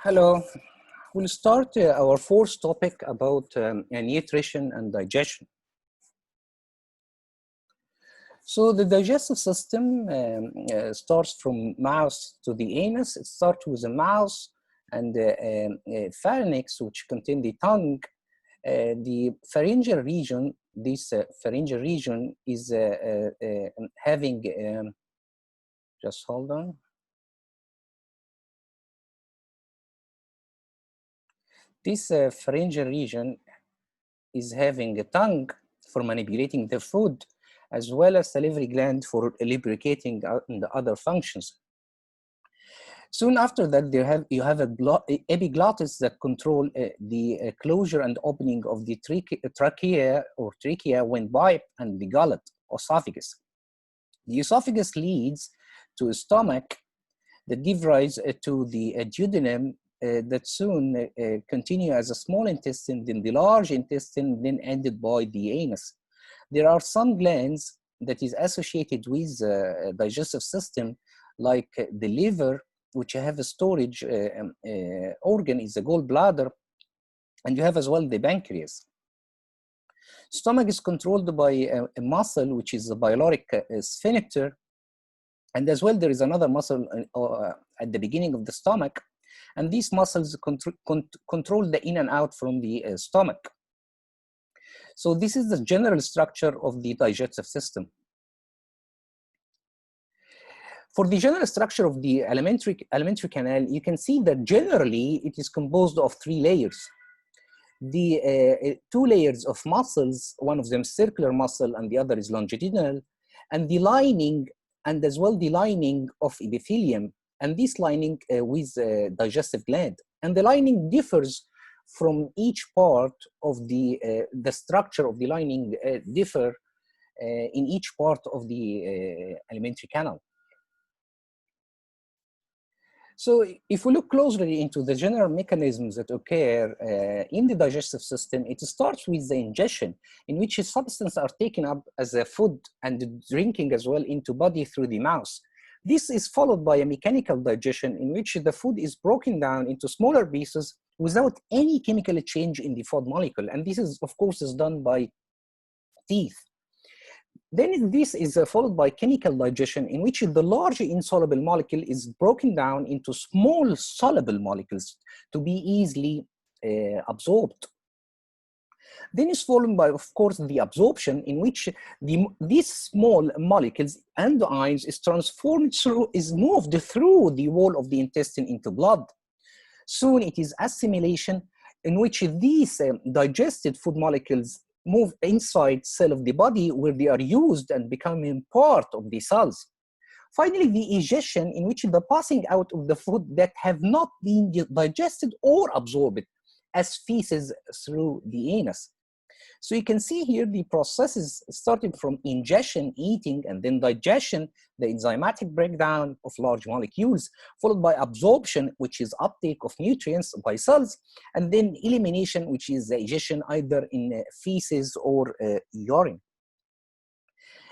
Hello. We'll start our fourth topic about nutrition and digestion. So the digestive system starts from mouth to the anus. It starts with the mouth and pharynx, which contain the tongue. The pharyngeal region, this pharyngeal region is having, just hold on. This pharyngeal region is having a tongue for manipulating the food, as well as salivary gland for lubricating and other functions. Soon after that, you have epiglottis that control the closure and opening of the trachea windpipe and the gullet, esophagus. The esophagus leads to a stomach that gives rise to the duodenum that soon continue as a small intestine, then the large intestine, then ended by the anus. There are some glands that is associated with the digestive system, like the liver, which have a storage organ, is the gallbladder, and you have as well the pancreas. Stomach is controlled by a muscle, which is the pyloric sphincter, and as well there is another muscle at the beginning of the stomach, and these muscles control the in and out from the stomach. So this is the general structure of the digestive system. For the general structure of the alimentary canal, you can see that generally it is composed of three layers. The two layers of muscles, one of them circular muscle and the other is longitudinal, and the lining, and as well the lining of epithelium, and this lining with digestive gland. And the lining differs from each part of the structure of the lining differ in each part of the alimentary canal. So if we look closely into the general mechanisms that occur in the digestive system, it starts with the ingestion, in which substances are taken up as a food and drinking as well into body through the mouth. This is followed by a mechanical digestion, in which the food is broken down into smaller pieces without any chemical change in the food molecule. And this is, of course, is done by teeth. Then this is followed by chemical digestion, in which the large insoluble molecule is broken down into small soluble molecules to be easily absorbed. Then is followed by, of course, the absorption, in which these small molecules and ions is transformed through, is moved through the wall of the intestine into blood. Soon it is assimilation, in which these digested food molecules move inside cell of the body, where they are used and becoming part of the cells. Finally, the egestion, in which the passing out of the food that have not been digested or absorbed as feces through the anus. So you can see here the processes starting from ingestion, eating, and then digestion, the enzymatic breakdown of large molecules, followed by absorption, which is uptake of nutrients by cells, and then elimination, which is the egestion either in feces or urine.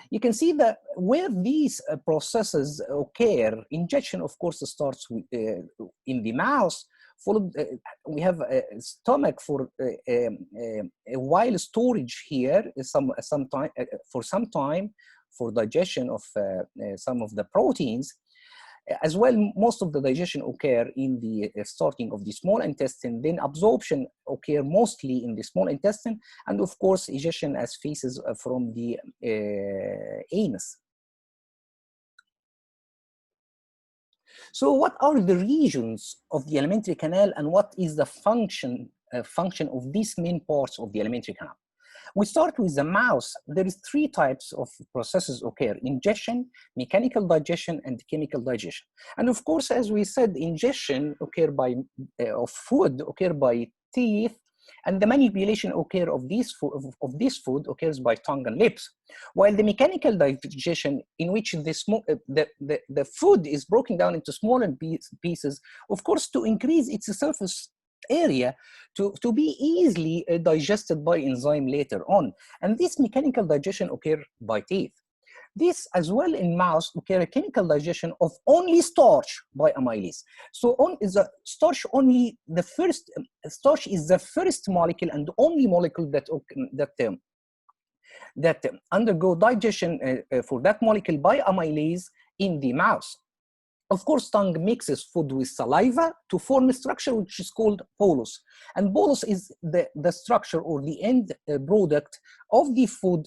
You can see that where these processes occur, ingestion, of course, starts with, in the mouth. Followed, we have a stomach for a while storage here, for some time for digestion of some of the proteins. As well, most of the digestion occur in the starting of the small intestine, then absorption occur mostly in the small intestine, and of course, egestion as feces from the anus. So what are the regions of the alimentary canal, and what is the function of these main parts of the alimentary canal? We start with the mouth. There is three types of processes occur: ingestion, mechanical digestion, and chemical digestion. And of course, as we said, ingestion occur by of food occur by teeth, and the manipulation occur of this food occurs by tongue and lips. While the mechanical digestion, in which the food is broken down into smaller pieces, of course, to increase its surface area to be easily digested by enzyme later on. And this mechanical digestion occur by teeth. This as well in mouse occur a chemical digestion of only starch by amylase. So is a starch only the first starch is the first molecule and only molecule that undergo digestion for that molecule by amylase in the mouse. Of course, tongue mixes food with saliva to form a structure which is called bolus. And bolus is the structure or the end product of the food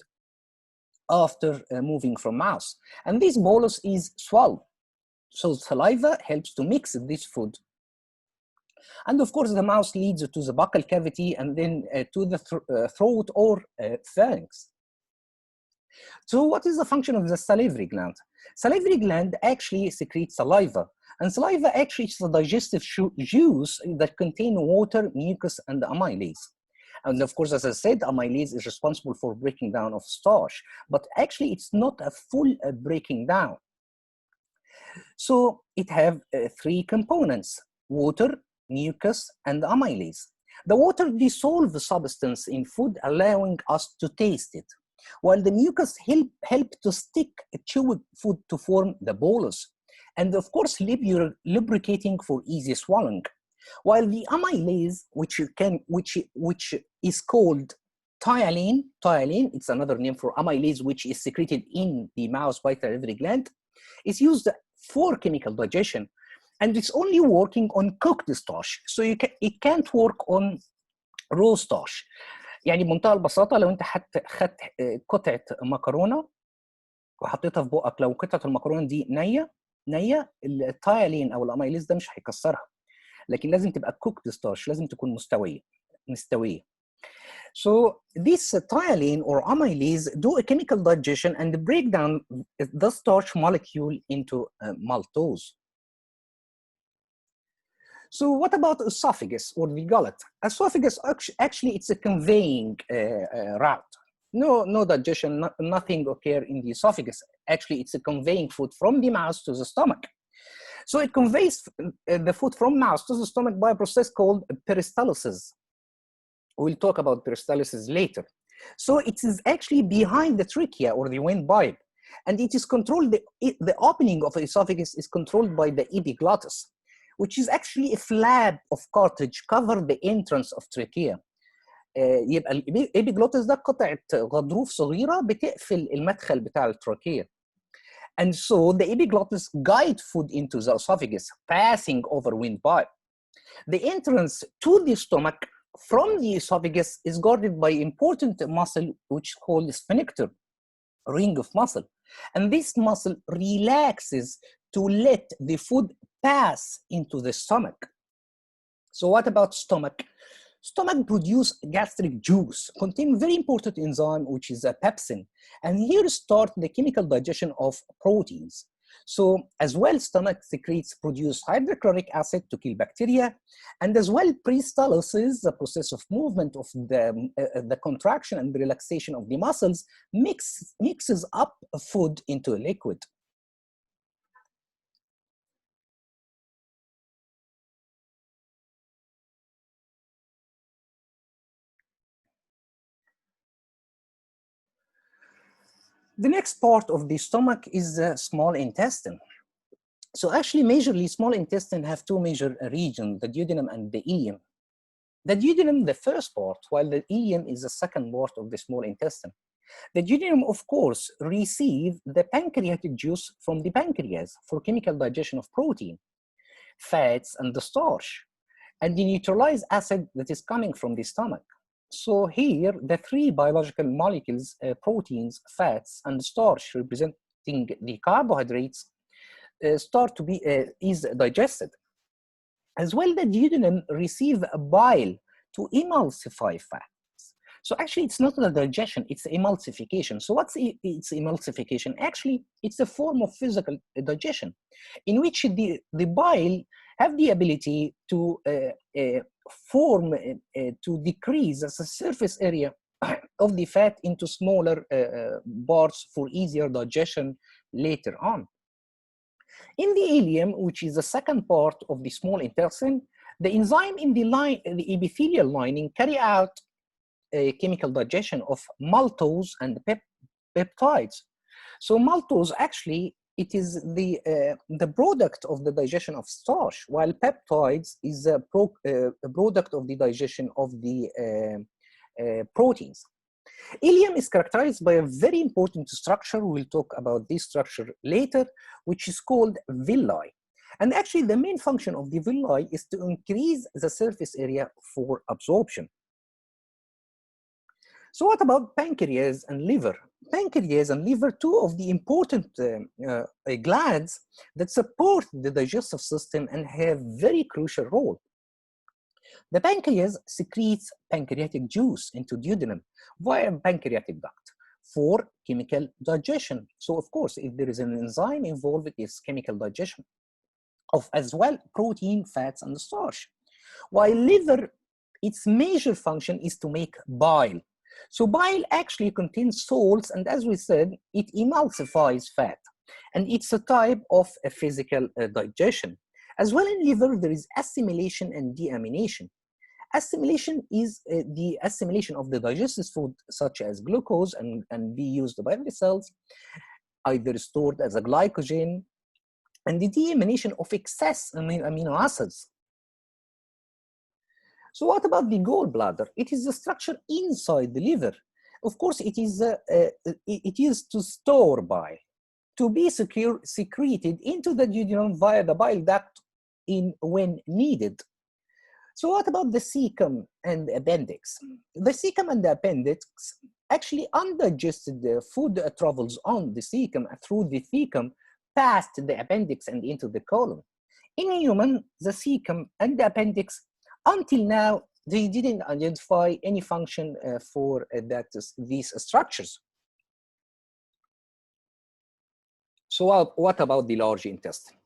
after moving from mouth. And this bolus is swallowed. So saliva helps to mix this food. And of course, the mouth leads to the buccal cavity and then to the throat or pharynx. So what is the function of the salivary gland? Salivary gland actually secretes saliva, and saliva actually is the digestive juice that contain water, mucus, and amylase. And of course, as I said, amylase is responsible for breaking down of starch, but actually it's not a full breaking down. So it have three components: water, mucus, and amylase. The water dissolves the substance in food, allowing us to taste it, while the mucus help to stick chewed food to form the bolus, and of course lubricating for easy swallowing. While the amylase, which is called tyalin, it's another name for amylase, which is secreted in the mouse by salivary gland, is used for chemical digestion, and it's only working on cooked starch, so it can't work on raw starch. يعني بمنتهى البساطه لو انت خدت قطعه مكرونه وحطيتها في بقك، لو قطعه المكرونه دي نيه التايلين او الاميليز ده مش هيكسرها، لكن لازم تبقى كوكد ستارش، لازم تكون مستويه. So this tyalin or amylase do a chemical digestion and break down the starch molecule into maltose. So what about esophagus or the gullet? Esophagus, actually it's a conveying route. No digestion, nothing occur in the esophagus. Actually, it's a conveying food from the mouth to the stomach. So it conveys the food from mouth to the stomach by a process called peristalsis. We'll talk about peristalsis later. So it is actually behind the trachea or the windpipe, and it is controlled, the opening of the esophagus is controlled by the epiglottis, which is actually a flap of cartilage cover the entrance of trachea. يبقى الابيجلوتس ده قطعه غضروف صغيره بتقفل المدخل بتاع التراكيه. And so the epiglottis guide food into the esophagus, passing over windpipe. The entrance to the stomach from the esophagus is guarded by important muscle which is called sphincter, ring of muscle. And this muscle relaxes to let the food pass into the stomach. So what about stomach? Stomach produce gastric juice, contain very important enzyme, which is a pepsin. And here start the chemical digestion of proteins. So as well, stomach secretes produce hydrochloric acid to kill bacteria. And as well, peristalsis, the process of movement of the contraction and the relaxation of the muscles, mixes up food into a liquid. The next part of the stomach is the small intestine. So actually, majorly, small intestine have two major regions, the duodenum and the ileum. The duodenum, the first part, while the ileum is the second part of the small intestine. The duodenum, of course, receive the pancreatic juice from the pancreas for chemical digestion of protein, fats, and the starch, and the neutralized acid that is coming from the stomach. So here, the three biological molecules, proteins, fats, and starch, representing the carbohydrates, start to be is digested. As well, the duodenum receive a bile to emulsify fats. So actually, it's not a digestion; it's emulsification. So what's its emulsification? Actually, it's a form of physical digestion, in which the bile have the ability to form, to decrease the surface area of the fat into smaller parts for easier digestion later on. In the ileum, which is the second part of the small intestine, the enzyme in the epithelial lining carry out a chemical digestion of maltose and peptides. So maltose actually, it is the product of the digestion of starch, while peptides is a product of the digestion of the proteins. Ileum is characterized by a very important structure. We'll talk about this structure later, which is called villi. And actually, the main function of the villi is to increase the surface area for absorption. So what about pancreas and liver? Pancreas and liver, two of the important glands that support the digestive system and have very crucial role. The pancreas secretes pancreatic juice into duodenum via pancreatic duct for chemical digestion. So of course, if there is an enzyme involved, it is chemical digestion of as well protein, fats, and starch. While liver, its major function is to make bile. So bile actually contains salts, and as we said, it emulsifies fat. And it's a type of a physical digestion. As well in liver, there is assimilation and deamination. Assimilation is the assimilation of the digested food, such as glucose, and be used by the cells, either stored as a glycogen, and the deamination of excess amino acids. So what about the gallbladder? It is a structure inside the liver. Of course, it is to store bile, to be secreted into the duodenum via the bile duct when needed. So what about the cecum and the appendix? The cecum and the appendix, actually undigested food travels on the cecum through the cecum past the appendix and into the colon. In human, the cecum and the appendix, until now, they didn't identify any function for these structures. So what about the large intestine?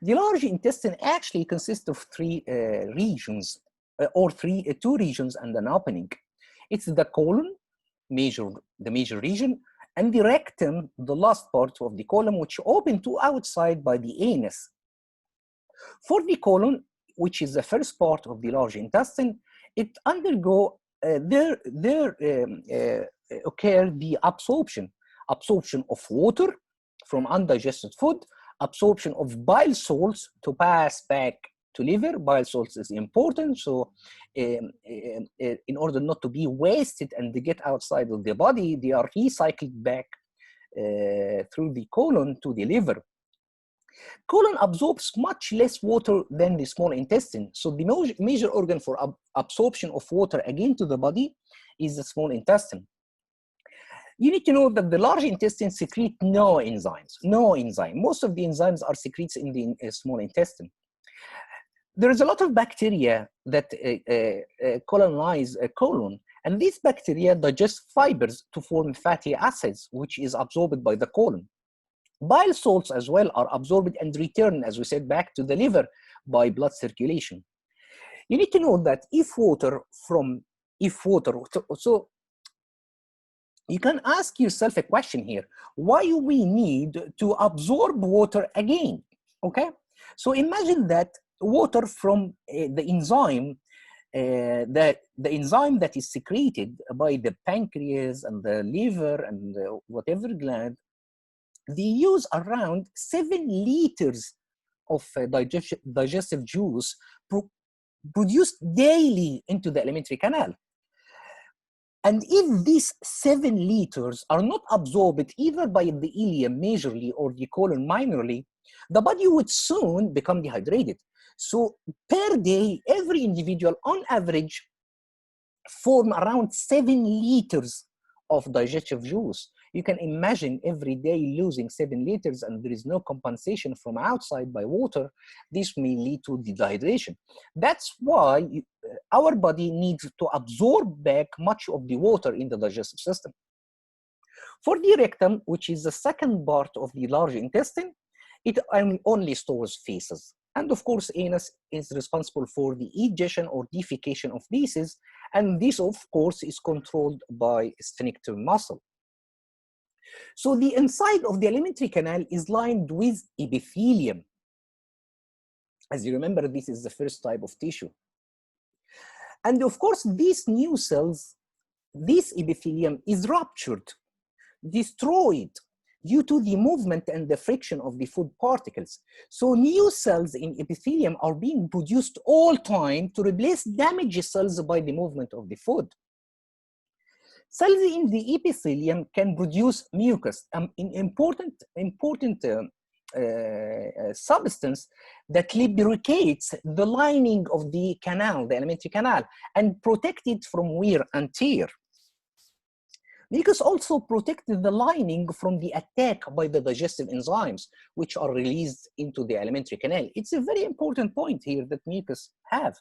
The large intestine actually consists of three regions, two regions and an opening. It's the colon, the major region, and the rectum, the last part of the colon, which open to outside by the anus. For the colon, which is the first part of the large intestine, it undergo occur the absorption of water from undigested food, absorption of bile salts to pass back to liver. Bile salts is important, so in order not to be wasted and to get outside of the body, they are recycled back through the colon to the liver. Colon absorbs much less water than the small intestine, so the major organ for absorption of water again to the body is the small intestine. You need to know that the large intestine secrete no enzymes. Most of the enzymes are secretes in the small intestine. There is a lot of bacteria that colonize a colon, and these bacteria digest fibers to form fatty acids, which is absorbed by the colon. Bile salts as well are absorbed and returned, as we said, back to the liver by blood circulation. You need to know that so you can ask yourself a question here: why do we need to absorb water again? Okay, so imagine that water from the enzyme, the enzyme that is secreted by the pancreas and the liver and whatever gland, they use around 7 liters of digestive juice produced daily into the alimentary canal. And if these 7 liters are not absorbed either by the ileum majorly or the colon minorly, the body would soon become dehydrated. So per day, every individual on average form around 7 liters of digestive juice. You can imagine every day losing 7 liters and there is no compensation from outside by water. This may lead to dehydration. That's why our body needs to absorb back much of the water in the digestive system. For the rectum, which is the second part of the large intestine, it only stores feces. And of course, anus is responsible for the egestion or defecation of feces. And this, of course, is controlled by sphincter muscle. So the inside of the alimentary canal is lined with epithelium. As you remember, this is the first type of tissue. And of course, these new cells, this epithelium is ruptured, destroyed, due to the movement and the friction of the food particles. So new cells in epithelium are being produced all time to replace damaged cells by the movement of the food. Cells in the epithelium can produce mucus, an important substance that lubricates the lining of the canal, the alimentary canal, and protect it from wear and tear. Mucus also protects the lining from the attack by the digestive enzymes, which are released into the alimentary canal. It's a very important point here that mucus have,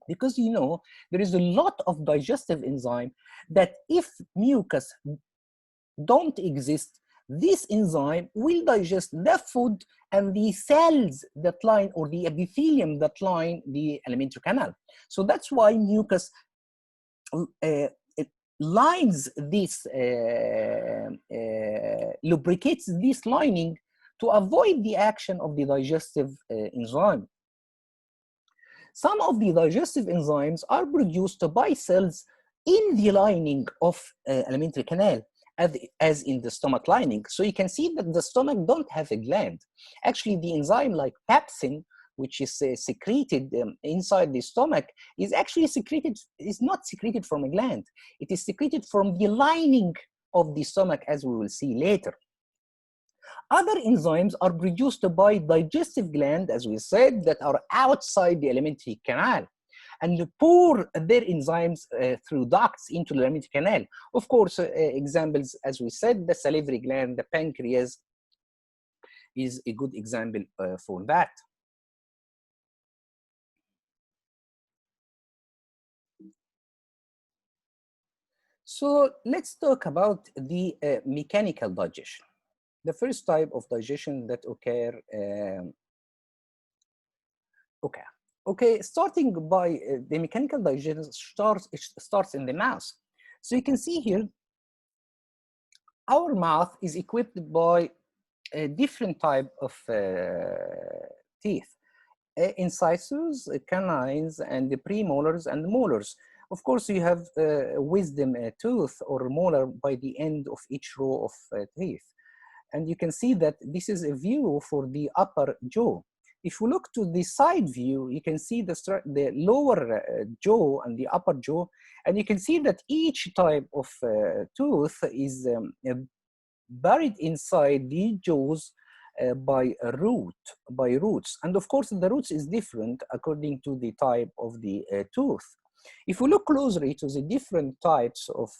because you know there is a lot of digestive enzyme that if mucus don't exist, this enzyme will digest the food and the cells that line, or the epithelium that line the alimentary canal. So that's why mucus lines this, lubricates this lining to avoid the action of the digestive enzyme. Some of the digestive enzymes are produced by cells in the lining of alimentary canal, as in the stomach lining. So you can see that the stomach don't have a gland. Actually, the enzyme like pepsin, which is secreted inside the stomach, is actually secreted, is not secreted from a gland. It is secreted from the lining of the stomach, as we will see later. Other enzymes are produced by digestive gland, as we said, that are outside the alimentary canal, and pour their enzymes through ducts into the alimentary canal. Of course, examples, as we said, the salivary gland, the pancreas is a good example for that. So let's talk about the mechanical digestion. The first type of digestion that occur, starting by the mechanical digestion starts in the mouth. So you can see here, our mouth is equipped by a different type of teeth. Incisors, canines, and the premolars and molars. Of course, you have wisdom tooth or molar by the end of each row of teeth. And you can see that this is a view for the upper jaw. If you look to the side view, you can see the lower jaw and the upper jaw, and you can see that each type of tooth is buried inside the jaws by roots. And of course, the roots is different according to the type of the tooth. If we look closely to the different types of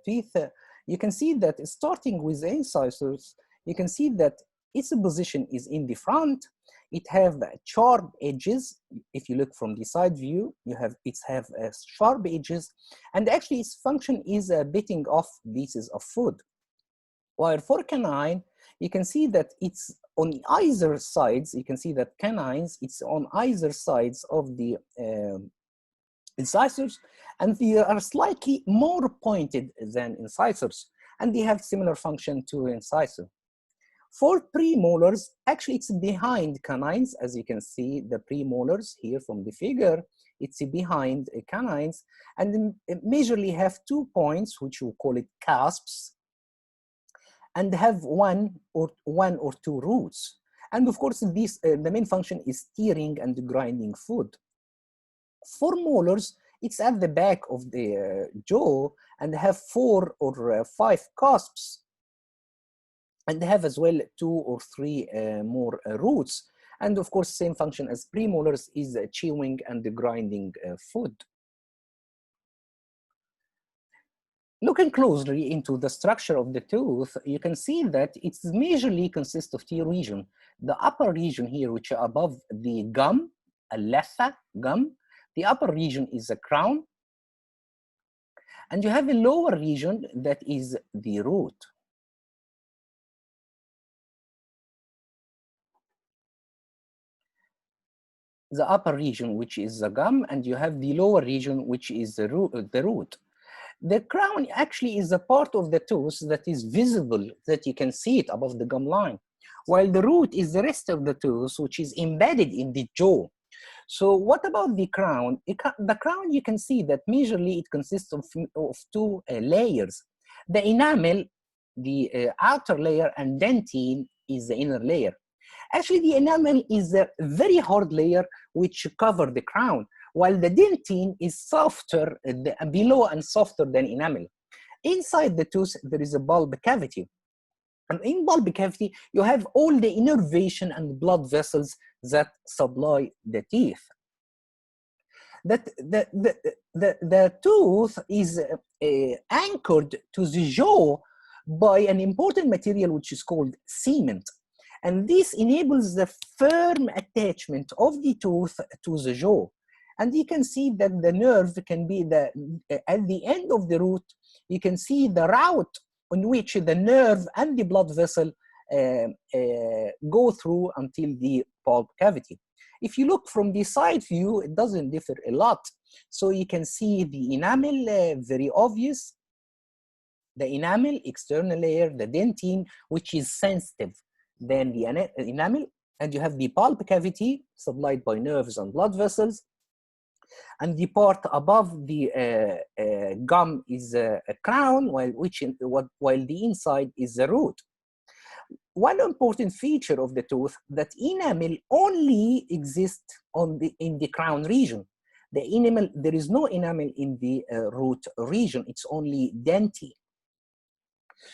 teeth, you can see that starting with the incisors, you can see that its position is in the front. It have sharp edges. If you look from the side view, it have sharp edges, and actually its function is biting off pieces of food. While for canine, you can see that it's on either sides. You can see that canines, it's on either sides of the incisors, and they are slightly more pointed than incisors, and they have similar function to incisor. For premolars, actually it's behind canines, as you can see the premolars here from the figure. It's behind canines, and majorly have 2 points, which we call it cusps, and have one or two roots. And of course, this the main function is tearing and grinding food. For molars, it's at the back of the jaw and have 4 or 5 cusps, and they have as well 2 or 3 more roots. And of course, same function as premolars is chewing and grinding food. Looking closely into the structure of the tooth, you can see that it majorly consists of 2 regions. The upper region here, which are above the gum, a lesa gum. The upper region is the crown. And you have a lower region that is the root. The upper region, which is the gum, and you have the lower region, which is the root. The crown actually is a part of the tooth that is visible, that you can see it above the gum line, while the root is the rest of the tooth, which is embedded in the jaw. So what about the crown? The crown, you can see that majorly it consists of 2 layers. The enamel the outer layer, and dentine is the inner layer. Actually, the enamel is a very hard layer which cover the crown, while the dentine is softer below and softer than enamel. Inside the tooth, there is a bulb cavity. And in bulb cavity, you have all the innervation and blood vessels that supply the teeth. The tooth is anchored to the jaw by an important material which is called cement. And this enables the firm attachment of the tooth to the jaw. And you can see that the nerve can be at the end of the root, you can see the route on which the nerve and the blood vessel go through until the pulp cavity. If you look from the side view, it doesn't differ a lot. So you can see the enamel, very obvious. The enamel, external layer, the dentine, which is sensitive. Then the enamel, and you have the pulp cavity supplied by nerves and blood vessels. And the part above the gum is a crown, while the inside is the root. One important feature of the tooth that enamel only exists in the crown region. The enamel, there is no enamel in the root region. It's only dentine.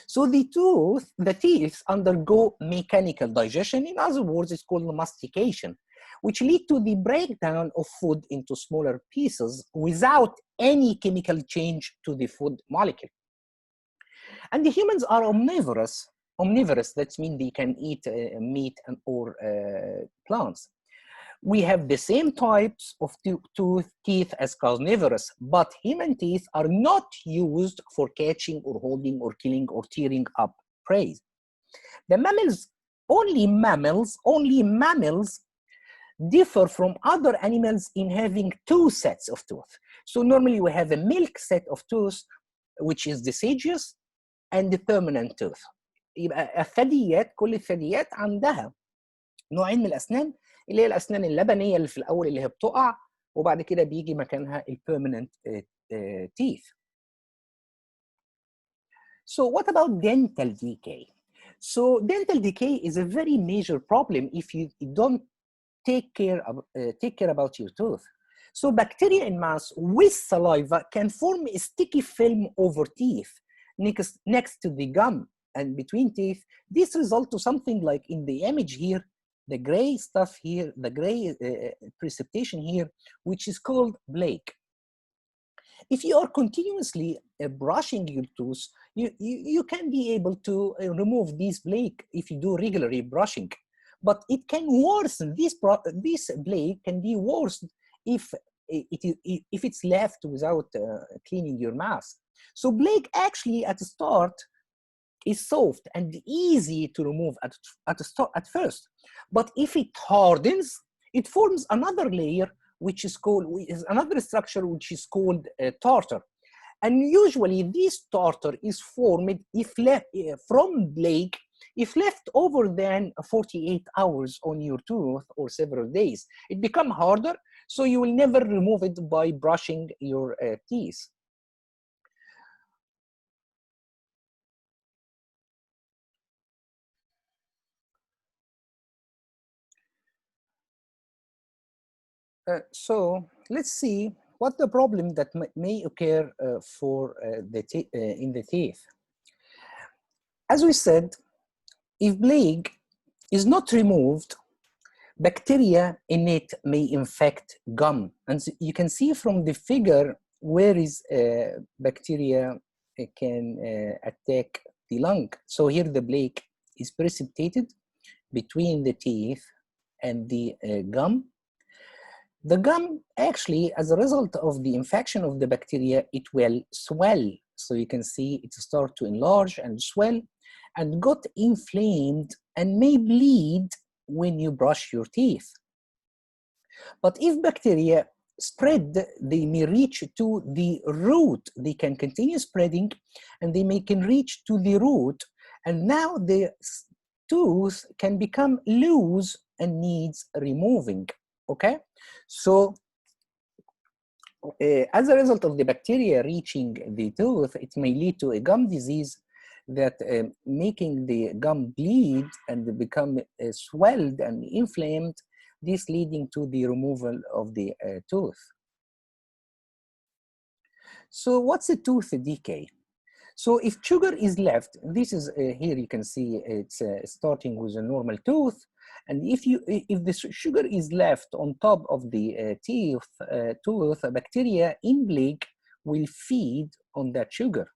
So the teeth undergo mechanical digestion. In other words, it's called mastication, which lead to the breakdown of food into smaller pieces without any chemical change to the food molecule. And the humans are omnivorous. That means they can eat meat or plants. We have the same types of teeth as carnivorous, but human teeth are not used for catching or holding or killing or tearing up prey. The mammals, only mammals differ from other animals in having two sets of teeth. So normally we have a milk set of teeth, which is deciduous, and the permanent tooth. يبقى الثدييات، كل الثدييات عندها نوعين من الأسنان، اللي هي الأسنان اللبنية اللي في الأول اللي هي بتقع، وبعد كده بيجي مكانها البيرمننت teeth. So what about dental decay? So dental decay is a very major problem if you don't take care about your tooth. So bacteria in mouth with saliva can form a sticky film over teeth next to the gum and between teeth. This results to something like in the image here, the gray stuff here, the gray precipitation here, which is called plaque. If you are continuously brushing your tooth, you can be able to remove this plaque if you do regularly brushing. But it can worsen, this plaque can be worsened if it's left without cleaning your mouth. So plaque actually at the start is soft and easy to remove at first. But if it hardens, it forms another layer, which is another structure which is called tartar. And usually this tartar is formed from plaque if left over than 48 hours on your tooth or several days. It becomes harder, so you will never remove it by brushing your teeth. So let's see what the problem that may occur in the teeth. As we said, if plaque is not removed, bacteria in it may infect gum. And so you can see from the figure where is bacteria can attack the lung. So here the plaque is precipitated between the teeth and the gum. The gum actually, as a result of the infection of the bacteria, it will swell. So you can see it start to enlarge and swell and got inflamed and may bleed when you brush your teeth. But if bacteria spread, they may reach to the root. They can continue spreading and they can reach to the root. And now the tooth can become loose and needs removing. Okay, so as a result of the bacteria reaching the tooth, it may lead to a gum disease that making the gum bleed and become swelled and inflamed, this leading to the removal of the tooth. So what's a tooth decay? So if sugar is left, this is here you can see it's starting with a normal tooth, and if the sugar is left on top of the tooth, a bacteria in plaque will feed on that sugar.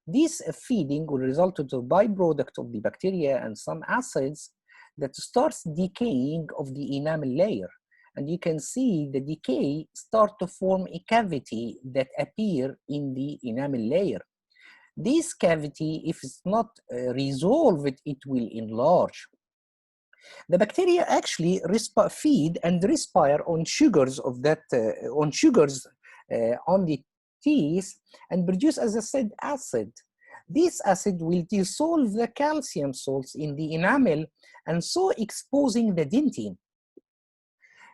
This feeding will result in the byproduct of the bacteria and some acids that starts decaying of the enamel layer. And you can see the decay start to form a cavity that appear in the enamel layer. This cavity, if it's not resolved, it will enlarge. The bacteria actually feed and respire on sugars of that on the teeth and produce, as I said, acid. This acid will dissolve the calcium salts in the enamel and so exposing the dentine,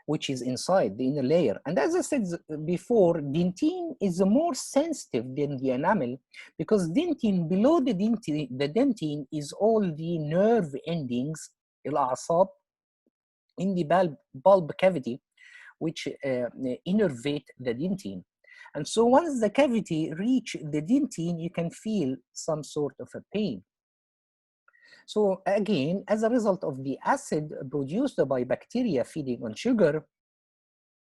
which is inside the inner layer. And as I said before, dentine is more sensitive than the enamel because dentine, below the dentine is all the nerve endings, الأعصاب, in the bulb cavity, which innervate the dentine. And so once the cavity reach the dentine, you can feel some sort of a pain. So again, as a result of the acid produced by bacteria feeding on sugar,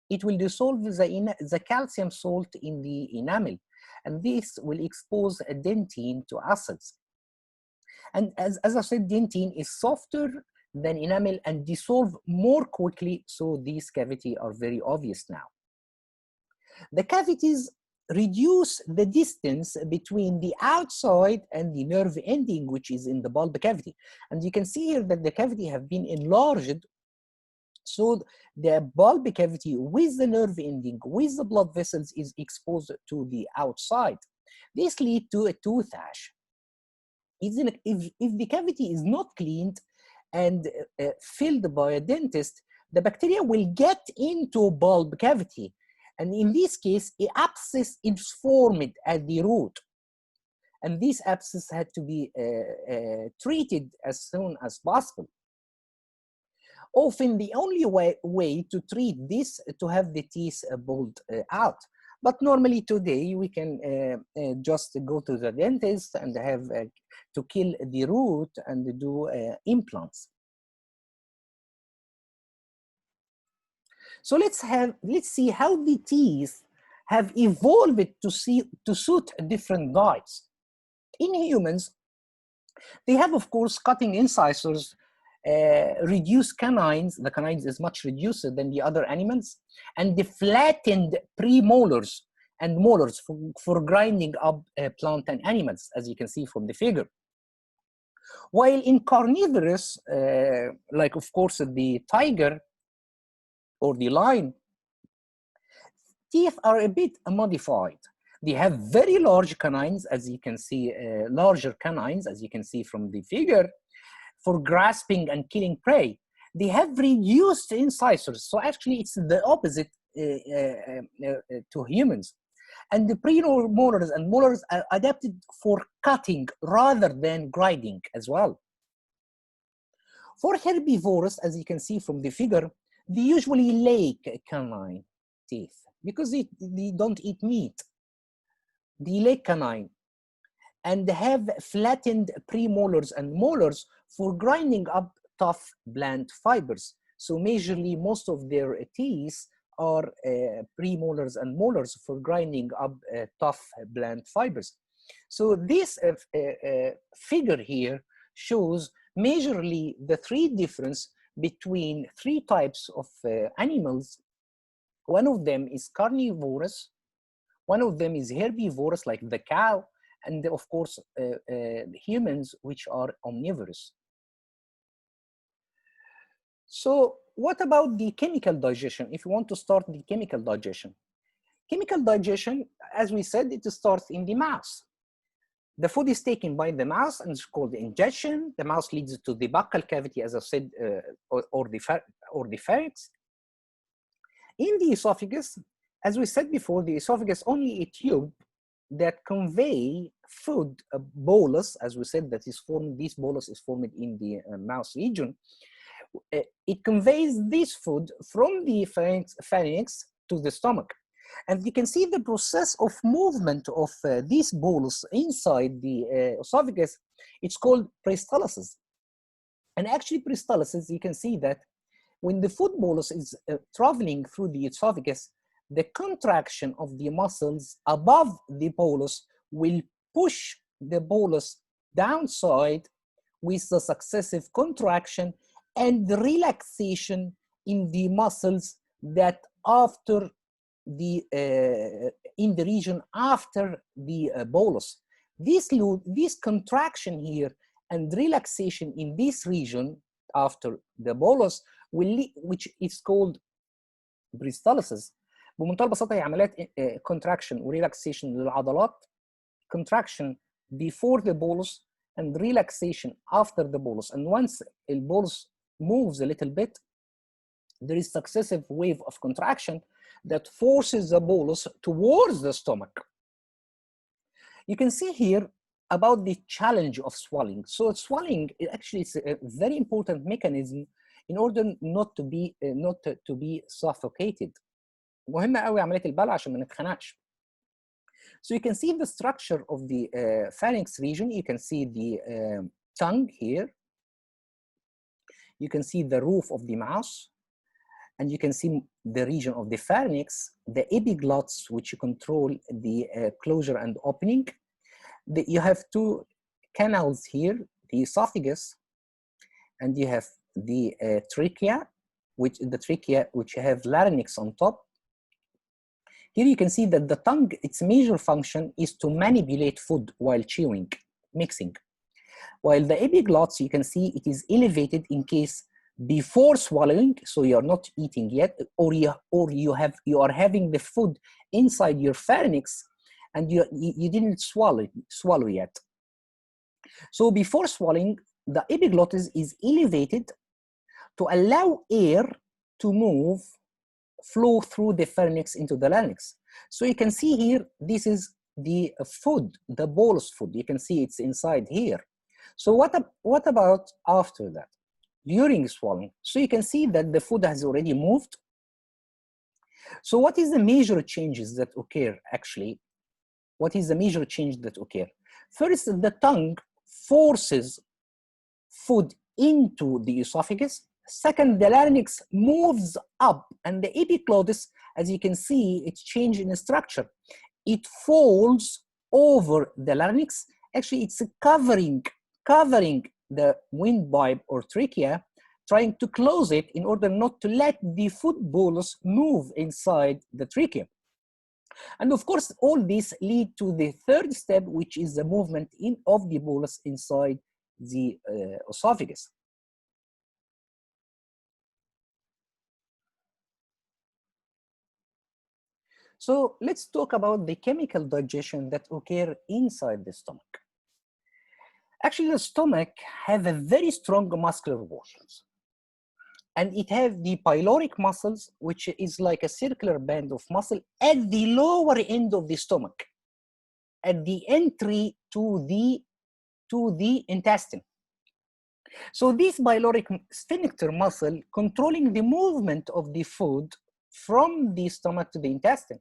it will dissolve the calcium salt in the enamel, and this will expose a dentine to acids. And as I said, dentine is softer than enamel and dissolve more quickly, so these cavities are very obvious now. The cavities reduce the distance between the outside and the nerve ending, which is in the bulb cavity. And you can see here that the cavity have been enlarged, so the bulb cavity with the nerve ending, with the blood vessels, is exposed to the outside. This leads to a tooth ash. If the cavity is not cleaned and filled by a dentist, the bacteria will get into bulb cavity. And in this case, an abscess is formed at the root. And this abscess had to be treated as soon as possible. Often the only way to treat this to have the teeth pulled out. But normally today we can just go to the dentist and have to kill the root and do implants. So let's see how the teeth have evolved to suit different diets. In humans, they have, of course, cutting incisors, reduced canines. The canines is much reduced than the other animals, and the flattened premolars and molars for grinding up plant and animals, as you can see from the figure. While in carnivorous, like of course the tiger or the lion, teeth are a bit modified. They have very large canines, as you can see, larger canines, as you can see from the figure, for grasping and killing prey. They have reduced incisors, so actually it's the opposite to humans. And the premolars and molars are adapted for cutting rather than grinding as well. For herbivores, as you can see from the figure, they usually lack canine teeth because they don't eat meat. They lack canine and have flattened premolars and molars for grinding up tough plant fibers. So majorly most of their teeth are premolars and molars for grinding up tough plant fibers. So this figure here shows majorly the three difference between three types of animals. One of them is carnivorous, one of them is herbivorous like the cow, and of course humans, which are omnivorous. So what about the chemical digestion? If you want to start the chemical digestion, as we said, it starts in the mouth. The food is taken by the mouth and it's called ingestion. The mouth leads to the buccal cavity, as I said, or the pharynx. In the esophagus, as we said before, the esophagus only a tube that convey food bolus, as we said, that is formed, this bolus is formed in the mouth region. It conveys this food from the pharynx to the stomach. And you can see the process of movement of this bolus inside the esophagus. It's called peristalsis. And actually peristalsis, you can see that when the food bolus is traveling through the esophagus, the contraction of the muscles above the bolus will push the bolus downside with the successive contraction and relaxation in the muscles that after the in the region after the bolus. This contraction here and relaxation in this region after the bolus will which is called peristalsis. بمنتهى البساطة هي عمليات contraction ورelaxation للعضلات, contraction before the bolus and relaxation after the bolus. And once the bolus moves a little bit, there is successive wave of contraction that forces the bolus towards the stomach. You can see here about the challenge of swallowing. So swallowing actually is a very important mechanism in order not to be suffocated. مهمة قوي عملية البلع عشان ما نتخنقش. So you can see the structure of the pharynx region. You can see the tongue here. You can see the roof of the mouth. And you can see the region of the pharynx, the epiglottis, which control the closure and opening. You have two canals here, the esophagus, and you have the trachea, which have larynx on top. Here you can see that the tongue, its major function is to manipulate food while chewing, mixing. While the epiglottis, you can see it is elevated in case before swallowing, so you are not eating yet, or you are having the food inside your pharynx and you didn't swallow yet. So before swallowing, the epiglottis is elevated to allow air to flow through the pharynx into the larynx. So you can see here, this is the food, the bolus food. You can see it's inside here. So what about after that? During swallowing, so you can see that the food has already moved. So what is the major changes that occur actually? What is the major change that occur? First, the tongue forces food into the esophagus. Second, the larynx moves up and the epiglottis, as you can see, it's changed in structure. It folds over the larynx. Actually, it's covering the windpipe or trachea, trying to close it in order not to let the food bolus move inside the trachea. And of course, all this lead to the third step, which is the movement of the bolus inside the esophagus. So let's talk about the chemical digestion that occur inside the stomach. Actually, the stomach have a very strong muscular portions. And it has the pyloric muscles, which is like a circular band of muscle at the lower end of the stomach, at the entry to the intestine. So this pyloric sphincter muscle controlling the movement of the food from the stomach to the intestine.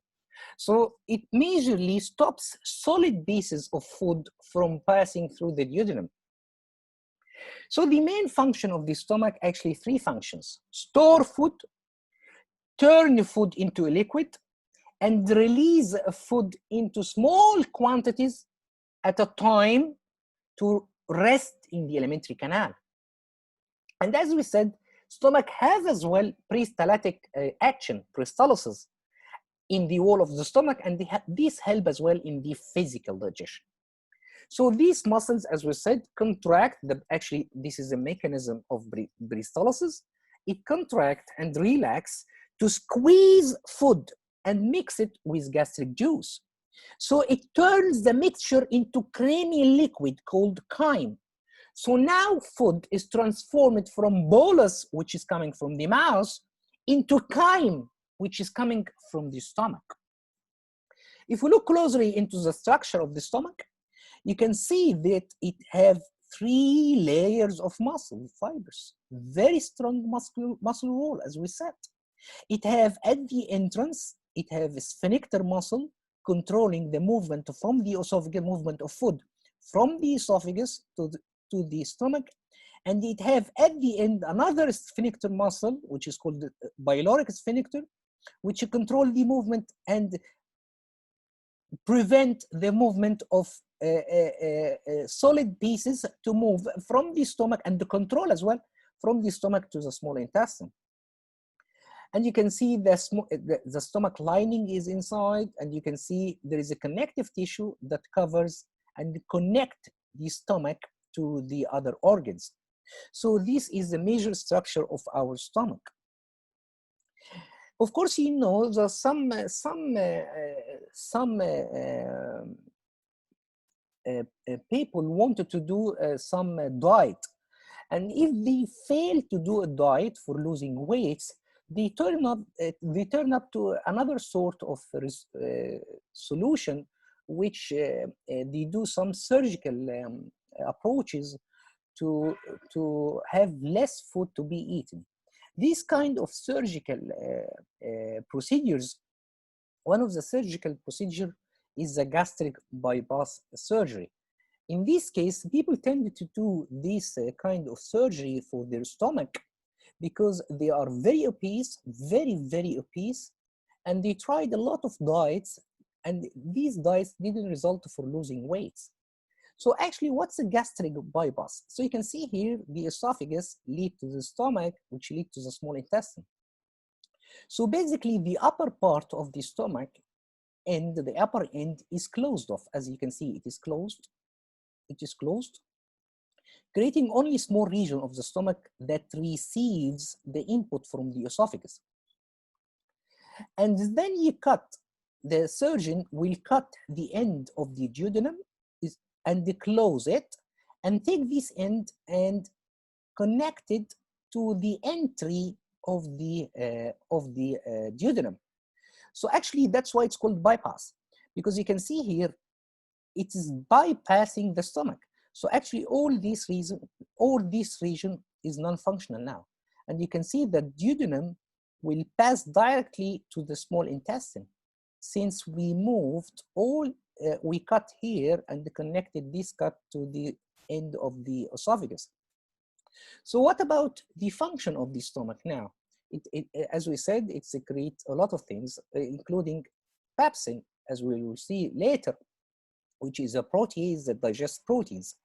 So it majorly stops solid pieces of food from passing through the duodenum. So the main function of the stomach, actually three functions: store food, turn food into a liquid, and release food into small quantities at a time to rest in the alimentary canal. And as we said, stomach has as well peristaltic action, peristalsis, in the wall of the stomach, and these help as well in the physical digestion. So these muscles, as we said, contract. Actually, this is a mechanism of peristalsis. It contract and relax to squeeze food and mix it with gastric juice. So it turns the mixture into creamy liquid called chyme. So now food is transformed from bolus, which is coming from the mouth, into chyme, which is coming from the stomach. If we look closely into the structure of the stomach, you can see that it have 3 layers of muscle fibers, very strong muscle wall, as we said. It have at the entrance, it have a sphincter muscle controlling the movement from the esophagus, movement of food from the esophagus to the stomach. And it have at the end another sphincter muscle, which is called the pyloric sphincter, which control the movement and prevent the movement of solid pieces to move from the stomach, and the control as well from the stomach to the small intestine. And you can see the stomach lining is inside, and you can see there is a connective tissue that covers and connect the stomach to the other organs. So this is the major structure of our stomach. Of course, you know that some people wanted to do some diet, and if they fail to do a diet for losing weights, they turn up to another sort of solution, which they do some surgical approaches to have less food to be eaten. These kind of surgical procedures, one of the surgical procedure is the gastric bypass surgery. In this case, people tend to do this kind of surgery for their stomach because they are very obese, very obese, and they tried a lot of diets, and these diets didn't result for losing weight. So actually, what's a gastric bypass? So you can see here, the esophagus lead to the stomach, which lead to the small intestine. So basically, the upper part of the stomach and the upper end is closed off. As you can see, it is closed. It is closed, creating only a small region of the stomach that receives the input from the esophagus. And then the surgeon will cut the end of the duodenum and close it, and take this end and connect it to the entry of the duodenum. So actually, that's why it's called bypass, because you can see here, it is bypassing the stomach. So actually, all this region is non-functional now, and you can see that duodenum will pass directly to the small intestine, since we moved we cut here and connected this cut to the end of the esophagus. So what about the function of the stomach now? As we said, it secretes a lot of things, including pepsin, as we will see later, which is a protease that digests proteins.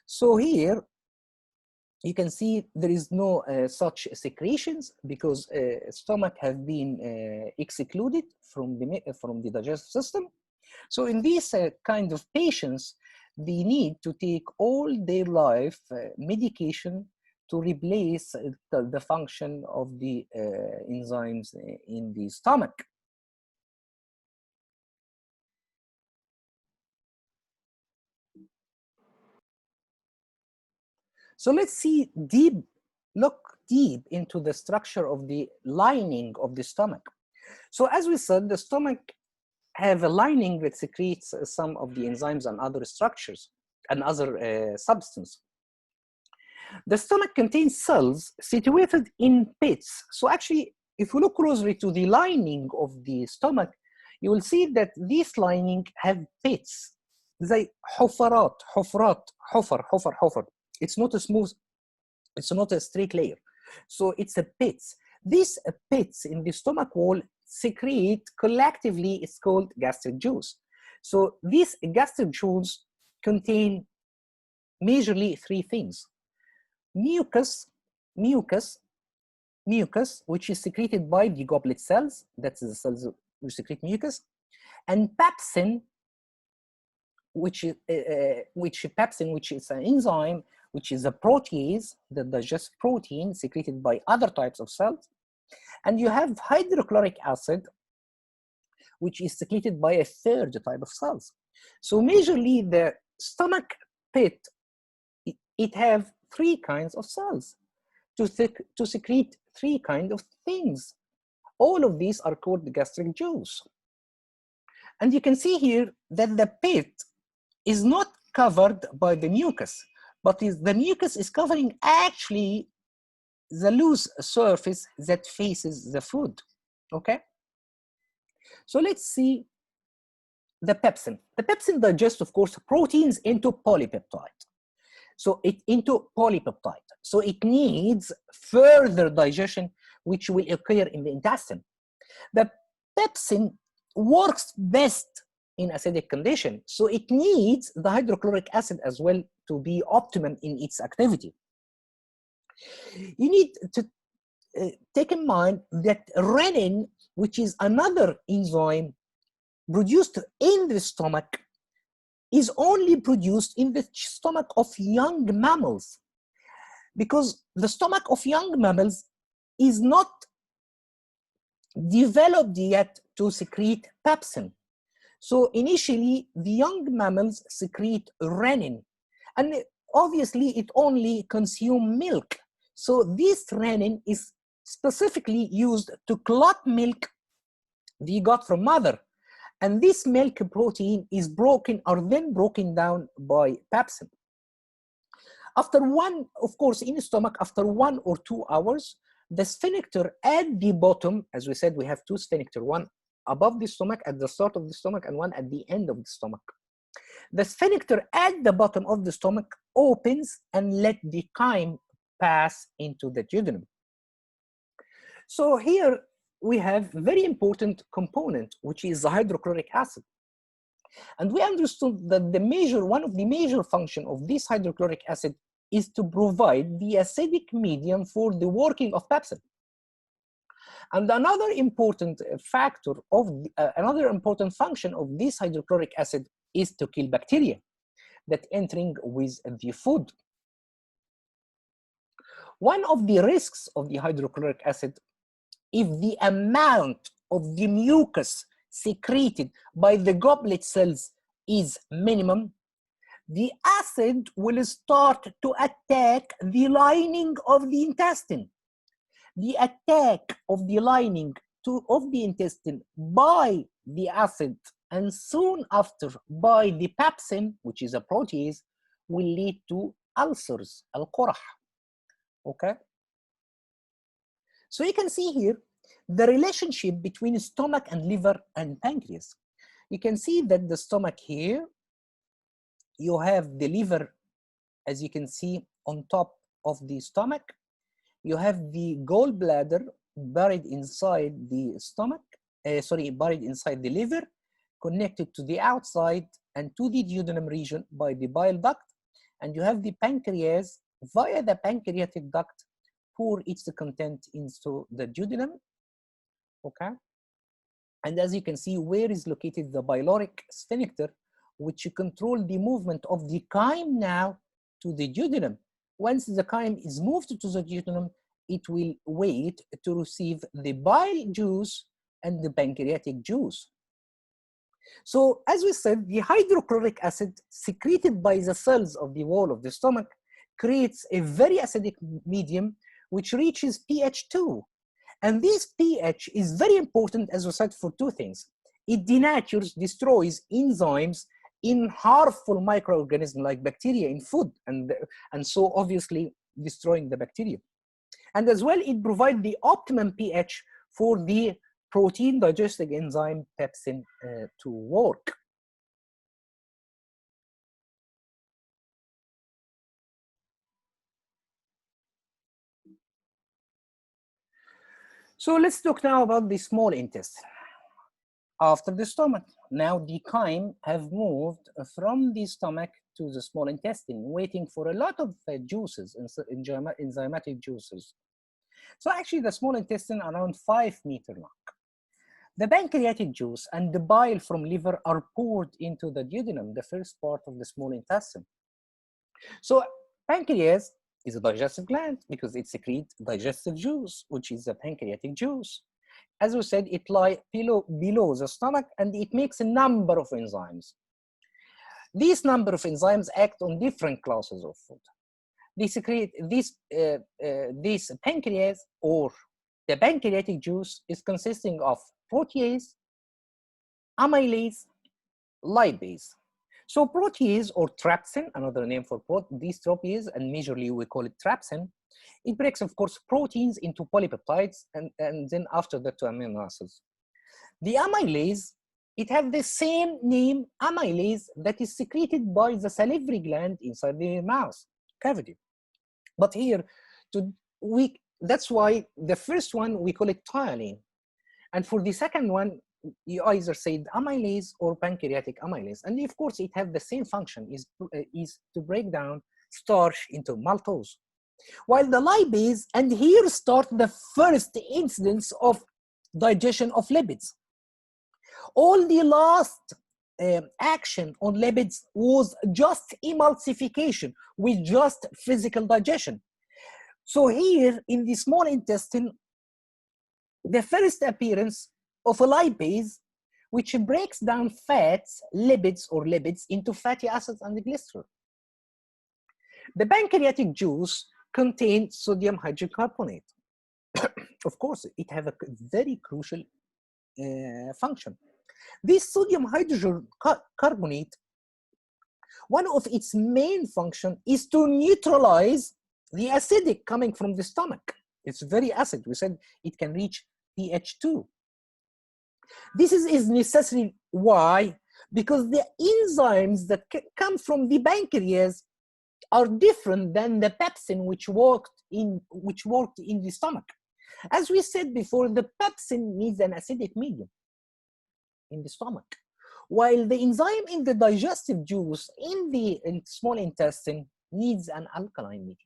So here, you can see there is no such secretions because stomach have been excluded from the digestive system. So in these kind of patients, they need to take all their life medication to replace the function of the enzymes in the stomach. So let's look deep into the structure of the lining of the stomach. So as we said, the stomach have a lining that secretes some of the enzymes and other structures and other substances. The stomach contains cells situated in pits. So actually, if we look closely to the lining of the stomach, you will see that this lining have pits. They حفرات. It's not a smooth, it's not a straight layer. So it's a pits. These pits in the stomach wall secrete collectively, it's called gastric juice. So these gastric juice contain majorly 3 things. Mucus, which is secreted by the goblet cells, that's the cells which secrete mucus, and pepsin, which is an enzyme, which is a protease that digests protein secreted by other types of cells. And you have hydrochloric acid, which is secreted by a 3rd type of cells. So majorly the stomach pit, it have 3 kinds of cells to secrete 3 kinds of things. All of these are called the gastric juice. And you can see here that the pit is not covered by the mucus, but the mucus is covering actually the loose surface that faces the food, okay? So let's see the pepsin. The pepsin digests, of course, proteins into polypeptide. So into polypeptide. So it needs further digestion, which will occur in the intestine. The pepsin works best in acidic condition. So it needs the hydrochloric acid as well to be optimum in its activity. You need to take in mind that renin, which is another enzyme produced in the stomach, is only produced in the stomach of young mammals, because the stomach of young mammals is not developed yet to secrete pepsin. So initially, the young mammals secrete renin, and obviously it only consumes milk. So this renin is specifically used to clot milk they got from mother. And this milk protein is broken or then broken down by pepsin. After one, of course, in the stomach, after 1 or 2 hours, the sphincter at the bottom, as we said, we have 2 sphincter, one above the stomach at the start of the stomach and one at the end of the stomach. The sphincter at the bottom of the stomach opens and let the chyme pass into the duodenum. So here we have very important component, which is the hydrochloric acid. And we understood that one of the major function of this hydrochloric acid is to provide the acidic medium for the working of pepsin. And another important factor of another important function of this hydrochloric acid is to kill bacteria that entering with the food. One of the risks of the hydrochloric acid, if the amount of the mucus secreted by the goblet cells is minimum, the acid will start to attack the lining of the intestine. The attack of the lining of the intestine by the acid and soon after by the pepsin, which is a protease, will lead to ulcers, al-qurah. Okay? So you can see here the relationship between stomach and liver and pancreas. You can see that the stomach here, you have the liver, as you can see, on top of the stomach. You have the gallbladder buried inside the stomach, buried inside the liver, connected to the outside and to the duodenum region by the bile duct. And you have the pancreas via the pancreatic duct pour its content into the duodenum. Okay. And as you can see, where is located the pyloric sphincter, which control the movement of the chyme now to the duodenum. Once the chyme is moved to the duodenum, it will wait to receive the bile juice and the pancreatic juice. So as we said, the hydrochloric acid secreted by the cells of the wall of the stomach creates a very acidic medium which reaches pH 2. And this pH is very important, as we said, for 2 things. It denatures, destroys enzymes in harmful microorganisms like bacteria in food, and so obviously destroying the bacteria. And as well, it provides the optimum pH for the protein digesting enzyme pepsin to work. So let's talk now about the small intestine. After the stomach, now the chyme have moved from the stomach to the small intestine, waiting for a lot of juices, enzymatic juices. So actually the small intestine around 5 meters long. The pancreatic juice and the bile from liver are poured into the duodenum, the first part of the small intestine. So pancreas is a digestive gland because it secretes digestive juice, which is the pancreatic juice. As we said, it lies below the stomach and it makes a number of enzymes. These number of enzymes act on different classes of food. They secrete this pancreas, or the pancreatic juice is consisting of protease, amylase, lipase. So protease or trypsin, another name for these protease, and majorly we call it trypsin, it breaks, of course, proteins into polypeptides and then after that to amino acids. The amylase, it has the same name, amylase, that is secreted by the salivary gland inside the mouth cavity. But here, that's why the first one we call it tyline. And for the second one, you either say amylase or pancreatic amylase. And of course, it has the same function, is to break down starch into maltose. While the lipase, and here start the first incidence of digestion of lipids. All the last action on lipids was just emulsification with just physical digestion. So here in the small intestine, the first appearance of a lipase, which breaks down fats, lipids into fatty acids and glycerol. The pancreatic juice contains sodium hydrocarbonate. Of course, it has a very crucial function. This sodium hydrocarbonate, one of its main functions is to neutralize the acidic coming from the stomach. It's very acid. We said it can reach pH 2. This is necessary. Why? Because the enzymes that come from the pancreas are different than the pepsin which worked in the stomach. As we said before, the pepsin needs an acidic medium in the stomach, while the enzyme in the digestive juice in the small intestine needs an alkaline medium.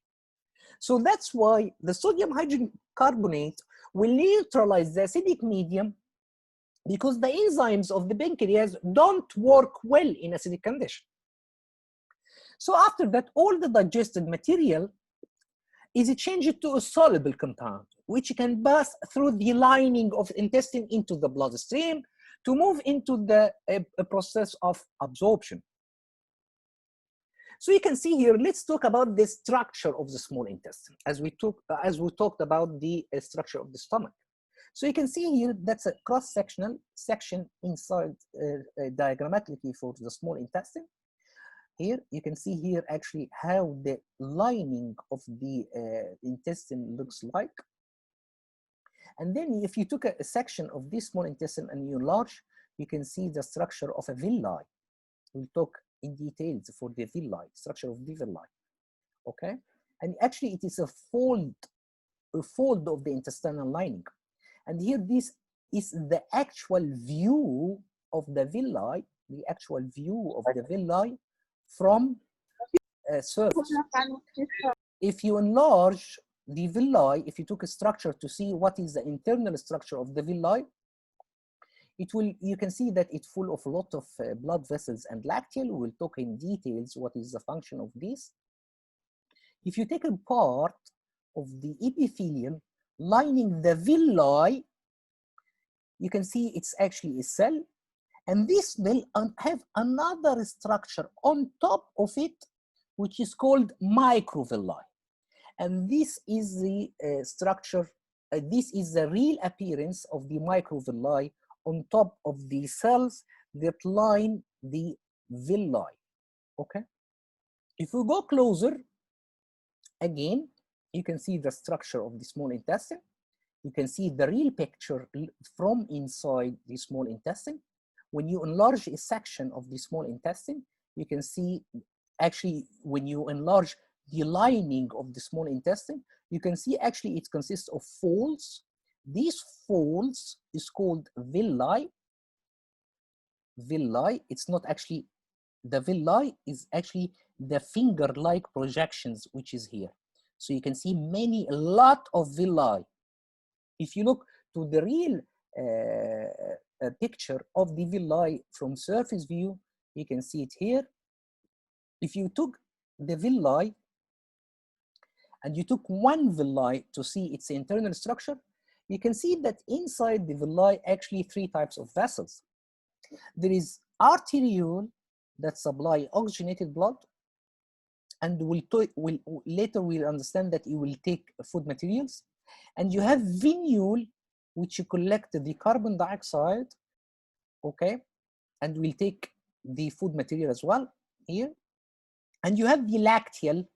So that's why the sodium hydrocarbonate will neutralize the acidic medium, because the enzymes of the pancreas don't work well in acidic condition. So after that, all the digested material is changed to a soluble compound, which can pass through the lining of intestine into the bloodstream to move into the process of absorption. So you can see here, let's talk about the structure of the small intestine as we talked about the structure of the stomach. So you can see here, that's a cross-sectional section inside diagrammatically for the small intestine. Here, you can see here actually how the lining of the intestine looks like. And then if you took a section of this small intestine and you enlarge, you can see the structure of a villi. We'll talk in details for the villi, structure of the villi, okay? And actually it is a fold of the intestinal lining. And here this is the actual view of the villi, from surface. If you enlarge the villi, if you took a structure to see what is the internal structure of the villi, you can see that it's full of a lot of blood vessels and lacteal. We'll talk in details what is the function of this. If you take a part of the epithelium lining the villi, you can see it's actually a cell, and this will have another structure on top of it, which is called microvilli. And this is the structure, this is the real appearance of the microvilli on top of the cells that line the villi, okay? If we go closer, again, you can see the structure of the small intestine. You can see the real picture from inside the small intestine. When you enlarge a section of the small intestine, you can see, actually, when you enlarge the lining of the small intestine, you can see actually it consists of folds. These folds is called villi. It's not actually, the villi is actually the finger-like projections, which is here. So you can see a lot of villi. If you look to the real picture of the villi from surface view, you can see it here. If you took the villi and you took one villi to see its internal structure, you can see that inside the villi actually 3 types of vessels. There is arteriole that supply oxygenated blood, and later we'll understand that it will take food materials. And you have venule, which you collect the carbon dioxide, okay, and will take the food material as well here. And you have the lacteal,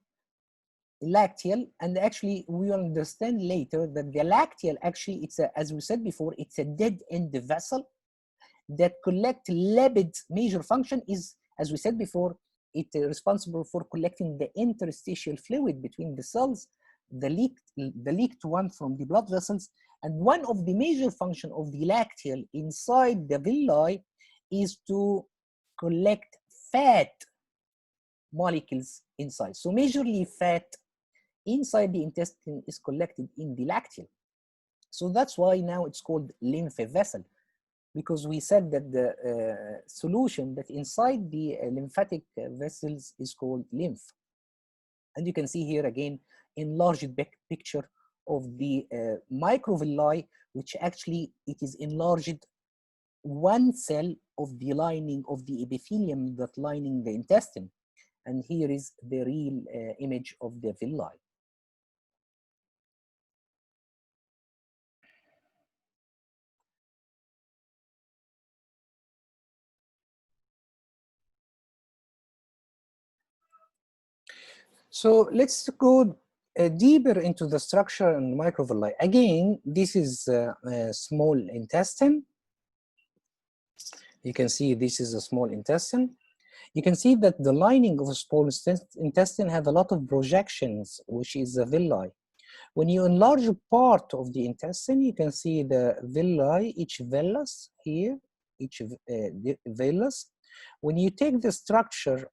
and actually we will understand later that the lacteal actually, it's a, as we said before, it's a dead end vessel that collect lipids. Major function is, as we said before, it is responsible for collecting the interstitial fluid between the cells, the leaked one from the blood vessels. And one of the major function of the lacteal inside the villi is to collect fat molecules inside. So majorly fat inside the intestine is collected in the lacteal. So that's why now it's called lymph vessel, because we said that the solution that inside the lymphatic vessels is called lymph. And you can see here again enlarged picture of the microvilli, which actually it is enlarged one cell of the lining of the epithelium that lining the intestine. And here is the real image of the villi. So let's go deeper into the structure and microvilli. Again, this is a small intestine. You can see this is a small intestine. You can see that the lining of a small intestine have a lot of projections, which is the villi. When you enlarge a part of the intestine, you can see the villi, each villus here, each villus. When you take the structure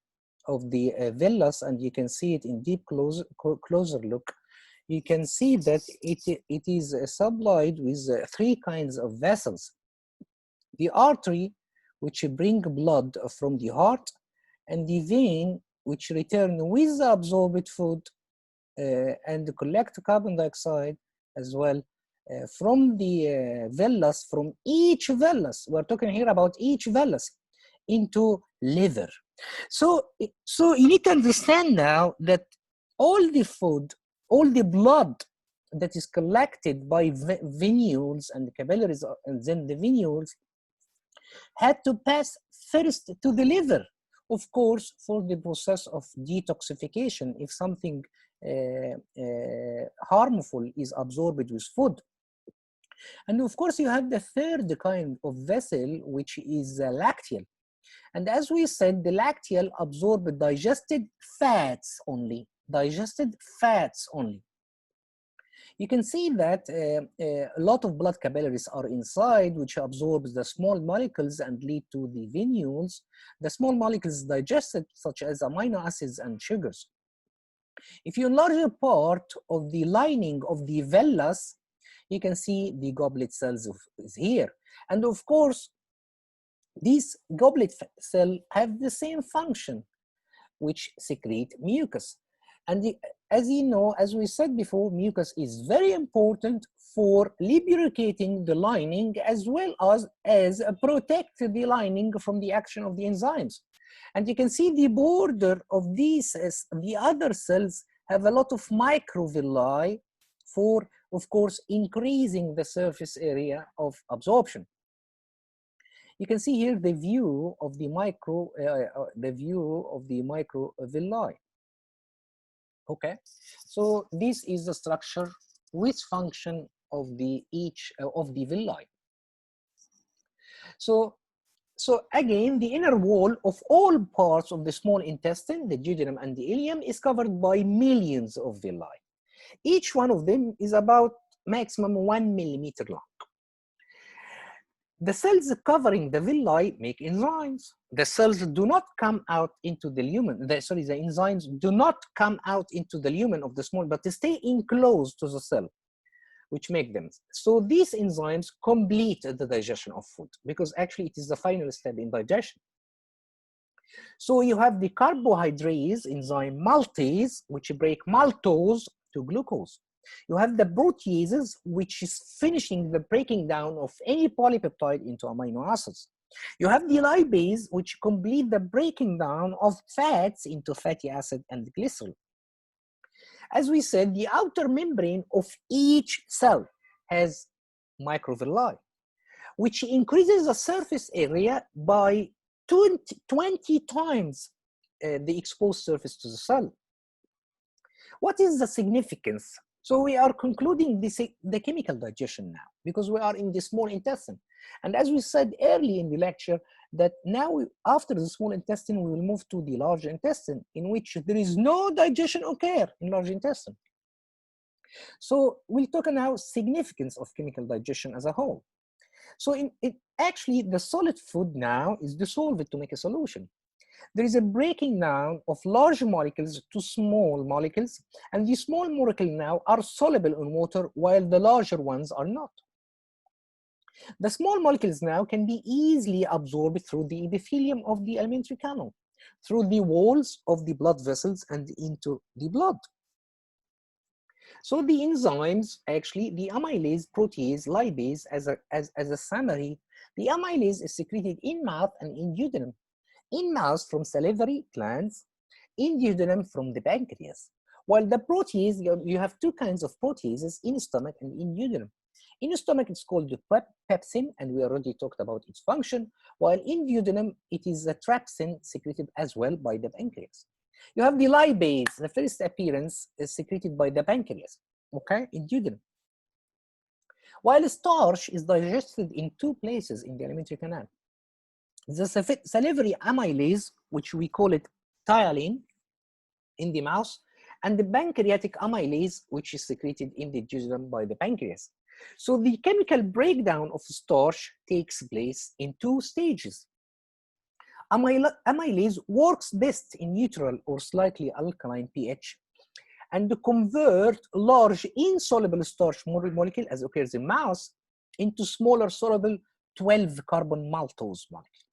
of the villus and you can see it in deep closer look, you can see that it is supplied with three kinds of vessels. The artery, which bring blood from the heart, and the vein, which return with the absorbed food and collect carbon dioxide as well from the villus, from each villus. We're talking here about each villus into liver. So you need to understand now that all the food, all the blood that is collected by venules and capillaries, and then the venules, had to pass first to the liver, of course, for the process of detoxification if something harmful is absorbed with food. And of course, you have the third kind of vessel, which is lacteal. And as we said, the lacteal absorb digested fats only, You can see that a lot of blood capillaries are inside, which absorbs the small molecules and lead to the venules. The small molecules digested, such as amino acids and sugars. If you enlarge a part of the lining of the villus, you can see the goblet cells is here. And of course, these goblet cells have the same function, which secrete mucus. And as you know, as we said before, mucus is very important for lubricating the lining as well as protect the lining from the action of the enzymes. And you can see the border of these, the other cells have a lot of microvilli for, of course, increasing the surface area of absorption. You can see here the view of the microvilli. Okay, so this is the structure with function of the villi. So again, the inner wall of all parts of the small intestine, the duodenum and the ileum, is covered by millions of villi. Each one of them is about maximum 1 millimeter long. The cells covering the villi make enzymes. The cells do not come out into the lumen. The enzymes do not come out into the lumen of the small, but they stay enclosed to the cell, which make them. So these enzymes complete the digestion of food, because actually it is the final step in digestion. So you have the carbohydrates enzyme maltase, which break maltose to glucose. You have the proteases, which is finishing the breaking down of any polypeptide into amino acids. You have the lipase, which complete the breaking down of fats into fatty acid and glycerol. As we said, the outer membrane of each cell has microvilli, which increases the surface area by 20 times the exposed surface to the cell. What is the significance? So we are concluding the chemical digestion now, because we are in the small intestine. And as we said early in the lecture, that now after the small intestine, we will move to the large intestine, in which there is no digestion occur in large intestine. So we'll talk now significance of chemical digestion as a whole. So actually, the solid food now is dissolved to make a solution. There is a breaking down of large molecules to small molecules, and these small molecules now are soluble in water, while the larger ones are not. The small molecules now can be easily absorbed through the epithelium of the alimentary canal, through the walls of the blood vessels and into the blood. So the enzymes, actually, the amylase, protease, lipase, as a summary, the amylase is secreted in mouth and in duodenum. In mouth from salivary glands, in duodenum from the pancreas. While the protease, you have two kinds of proteases, in stomach and in duodenum. In stomach, it's called the pepsin, and we already talked about its function, while in duodenum, it is a trypsin secreted as well by the pancreas. You have the lipase, the first appearance is secreted by the pancreas, okay, in duodenum. While starch is digested in two places in the alimentary canal. The salivary amylase, which we call it ptyalin in the mouth, and the pancreatic amylase, which is secreted in the duodenum by the pancreas. So the chemical breakdown of starch takes place in two stages. Amylase works best in neutral or slightly alkaline pH, and to convert large insoluble starch molecule, as occurs in mouth, into smaller soluble 12-carbon maltose molecule.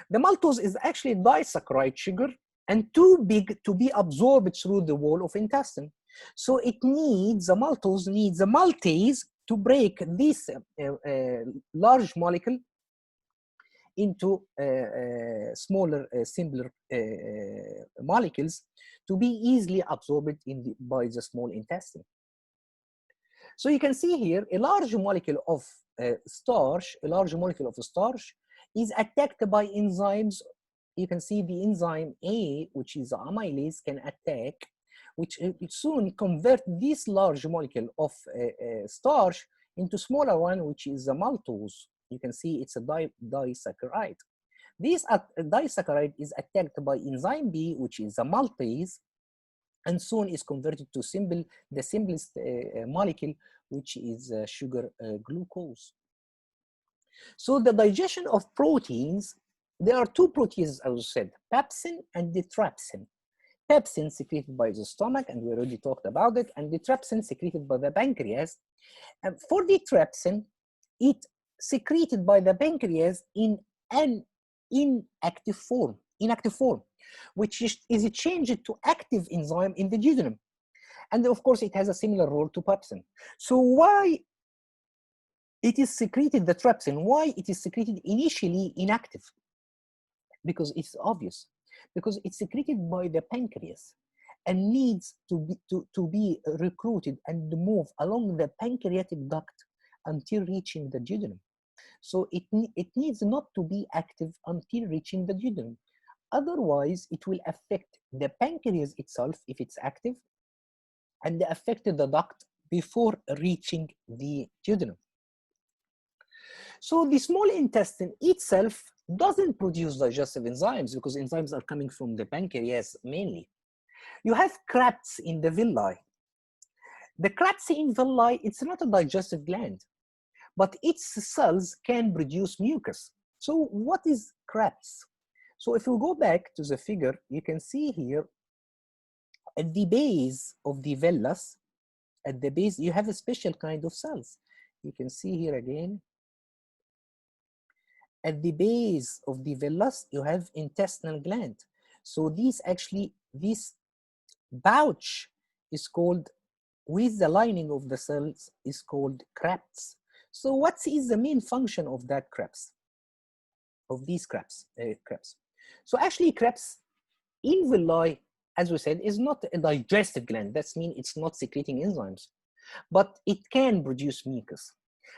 The maltose is actually disaccharide sugar and too big to be absorbed through the wall of intestine. So it needs, the maltose needs a maltase to break this large molecule into smaller, simpler molecules to be easily absorbed by the small intestine. So you can see here a large molecule of starch, is attacked by enzymes. You can see the enzyme A, which is amylase, can attack, which soon convert this large molecule of starch into smaller one, which is a maltose. You can see it's a disaccharide. This disaccharide is attacked by enzyme B, which is a maltase, and soon is converted to the simplest molecule, which is sugar glucose. So the digestion of proteins, there are two proteases, as I said, pepsin and the trypsin. Pepsin secreted by the stomach, and we already talked about it, and the trypsin secreted by the pancreas. And for the trypsin, it secreted by the pancreas in an inactive form, which is changed to active enzyme in the duodenum. And of course, it has a similar role to pepsin. So why it is secreted, the trypsin, why it is secreted initially inactive? Because it's obvious, because it's secreted by the pancreas and needs to be recruited and move along the pancreatic duct until reaching the duodenum. So it needs not to be active until reaching the duodenum. Otherwise, it will affect the pancreas itself if it's active, and affect the duct before reaching the duodenum. So the small intestine itself doesn't produce digestive enzymes, because enzymes are coming from the pancreas mainly. You have crabs in the villi. The crabs in villi, it's not a digestive gland, but its cells can produce mucus. So what is crabs? So if we go back to the figure, you can see here at the base of the villus, at the base, you have a special kind of cells. You can see here again. At the base of the villus, you have intestinal gland. So this pouch is called, with the lining of the cells, is called crabs. So what is the main function of that crabs? Of these crabs? So actually crabs in villi, as we said, is not a digestive gland. That means it's not secreting enzymes, but it can produce mucus.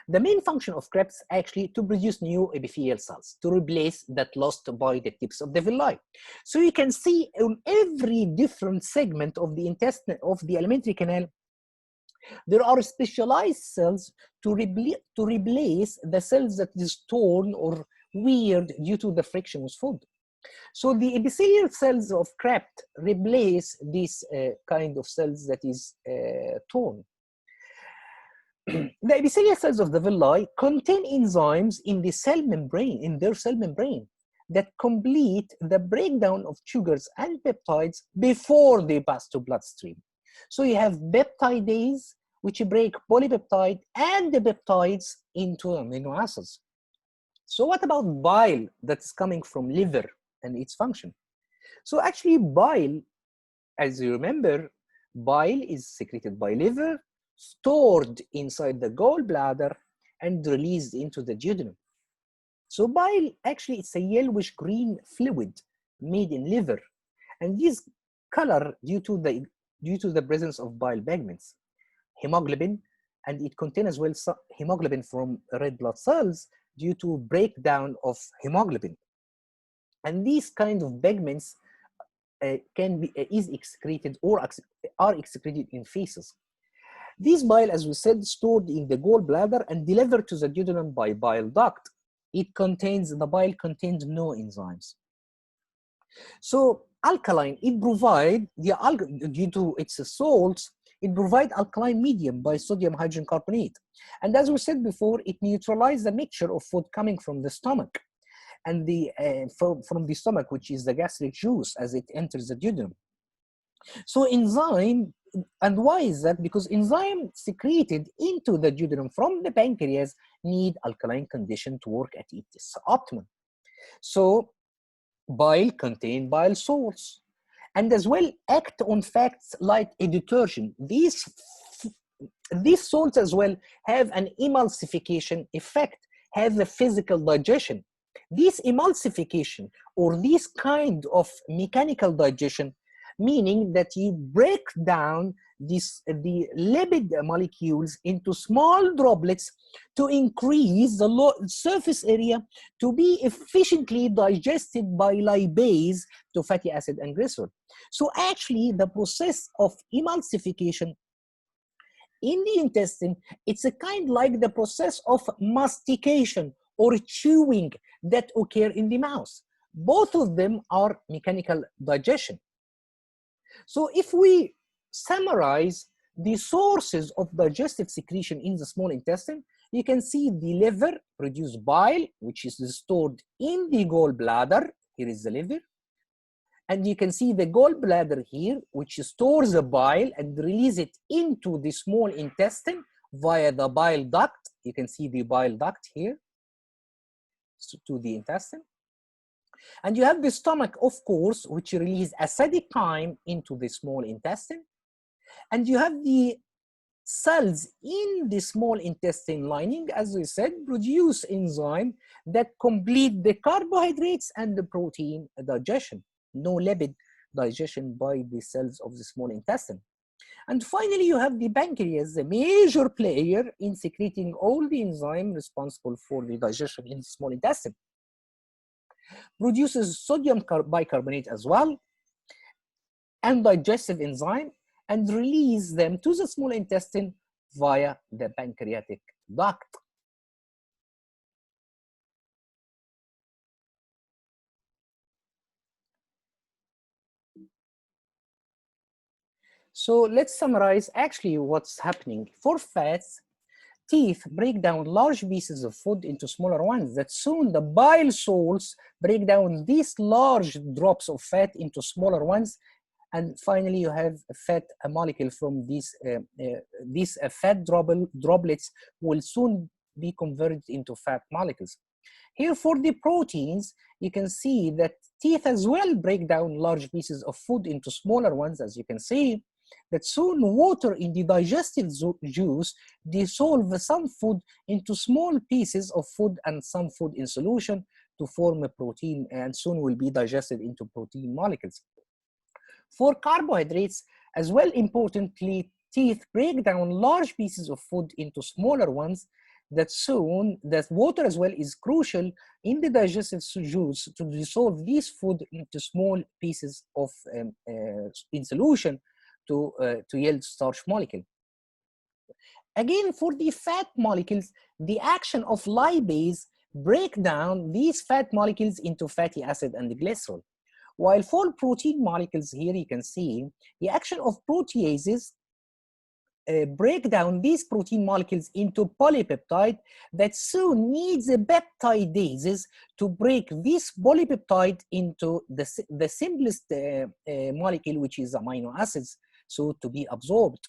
The main function of crabs is actually to produce new epithelial cells, to replace that lost by the tips of the villi. So you can see on every different segment of the intestine, of the alimentary canal, there are specialized cells to replace the cells that is torn or weird due to the friction with food. So the epithelial cells of crab replace these kind of cells that is torn. The epithelial cells of the villi contain enzymes in the cell membrane, in their cell membrane, that complete the breakdown of sugars and peptides before they pass to bloodstream. So you have peptidase, which break polypeptide and the peptides into amino acids. So what about bile that's coming from liver and its function? So actually bile, as you remember, bile is secreted by liver, stored inside the gallbladder, and released into the duodenum. So bile, actually, it's a yellowish green fluid made in liver, and this color due to the presence of bile pigments, hemoglobin, and it contains as well hemoglobin from red blood cells due to breakdown of hemoglobin. And these kind of pigments is excreted or are excreted in feces. This bile, as we said, stored in the gallbladder and delivered to the duodenum by bile duct. The bile contains no enzymes. So alkaline, it provides due to its salts, it provides alkaline medium by sodium hydrogen carbonate. And as we said before, it neutralizes the mixture of food coming from the stomach and from the stomach, which is the gastric juice as it enters the duodenum. So enzyme, and why is that? Because enzyme secreted into the duodenum from the pancreas need alkaline condition to work at its optimum. So bile contain bile salts, and as well act on facts like a detergent. These salts as well have an emulsification effect, have a physical digestion. This emulsification or this kind of mechanical digestion, meaning that you break down the lipid molecules into small droplets to increase the surface area to be efficiently digested by lipase to fatty acid and glycerol. So actually the process of emulsification in the intestine, it's a kind like the process of mastication or chewing that occur in the mouth. Both of them are mechanical digestion. So if we summarize the sources of digestive secretion in the small intestine, you can see the liver produce bile, which is stored in the gallbladder. Here is the liver. And you can see the gallbladder here, which stores the bile and release it into the small intestine via the bile duct. You can see the bile duct here to the intestine. And you have the stomach, of course, which release acidic chyme into the small intestine. And you have the cells in the small intestine lining, as we said, produce enzyme that complete the carbohydrates and the protein digestion. No lipid digestion by the cells of the small intestine. And finally, you have the pancreas, the major player in secreting all the enzyme responsible for the digestion in the small intestine. Produces sodium bicarbonate as well, and digestive enzyme, and release them to the small intestine via the pancreatic duct. So let's summarize actually what's happening. For fats, teeth break down large pieces of food into smaller ones, that soon the bile salts break down these large drops of fat into smaller ones, and finally you have a fat molecule from these fat droplets will soon be converted into fat molecules. Here for the proteins, you can see that teeth as well break down large pieces of food into smaller ones, as you can see, that soon water in the digestive juice dissolve some food into small pieces of food and some food in solution to form a protein, and soon will be digested into protein molecules. For carbohydrates, as well importantly, teeth break down large pieces of food into smaller ones, that soon that water as well is crucial in the digestive juice to dissolve this food into small pieces of in solution to yield starch molecule. Again, for the fat molecules, the action of lipase break down these fat molecules into fatty acid and glycerol. While for protein molecules, here you can see the action of proteases break down these protein molecules into polypeptide that soon needs a peptidases to break this polypeptide into the simplest molecule, which is amino acids, so to be absorbed.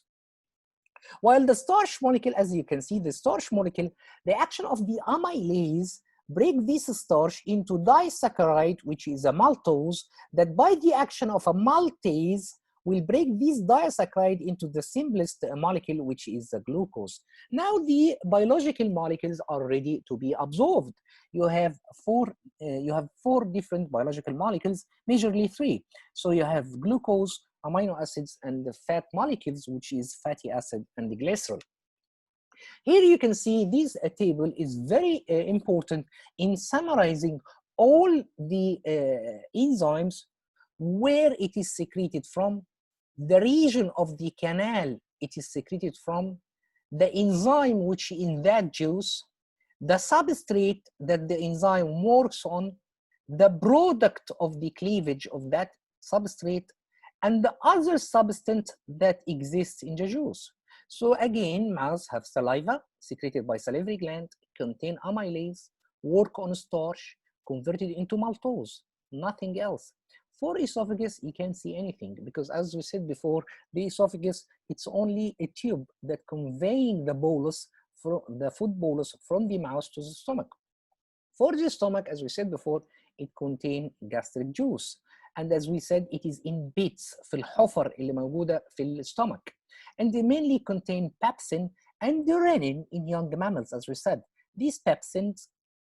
While the starch molecule, as you can see, the starch molecule, the action of the amylase break this starch into disaccharide, which is a maltose, that by the action of a maltase will break this disaccharide into the simplest molecule, which is the glucose. Now the biological molecules are ready to be absorbed. You have four different biological molecules, majorly three. So you have glucose, amino acids, and the fat molecules, which is fatty acid and the glycerol. Here you can see this table is very important in summarizing all the enzymes, where it is secreted from, the region of the canal it is secreted from, the enzyme which in that juice, the substrate that the enzyme works on, the product of the cleavage of that substrate, and the other substance that exists in the juice. So again, mouse have saliva secreted by salivary gland, contain amylase, work on starch, converted into maltose, nothing else. For esophagus, you can't see anything because, as we said before, the esophagus, it's only a tube that conveying the bolus, from the food bolus from the mouth to the stomach. For the stomach, as we said before, it contains gastric juice. And as we said, it is in bits في الحفر اللي موجودة في السtomach. And they mainly contain pepsin and renin in young mammals, as we said. These pepsins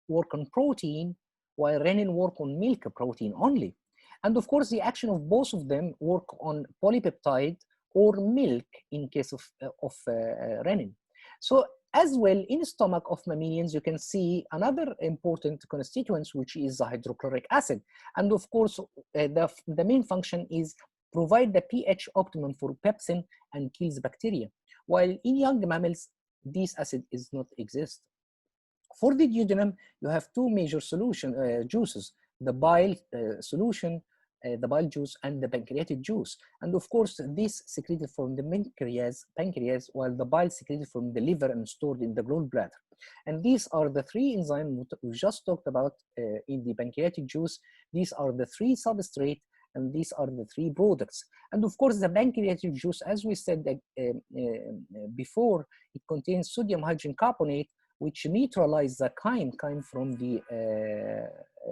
work on protein, while renin work on milk protein only. And of course, the action of both of them work on polypeptide or milk in case of renin. So as well, in the stomach of mammalians, you can see another important constituent, which is the hydrochloric acid. And of course, the main function is provide the pH optimum for pepsin and kills bacteria. While in young mammals, this acid is not exist. For the duodenum, you have two major juices, the bile solution, the bile juice, and the pancreatic juice. And of course, this secreted from the pancreas, while the bile secreted from the liver and stored in the gallbladder. And these are the three enzymes we just talked about in the pancreatic juice. These are the three substrates, and these are the three products. And of course, the pancreatic juice, as we said before, it contains sodium hydrogen carbonate, which neutralize the chyme from the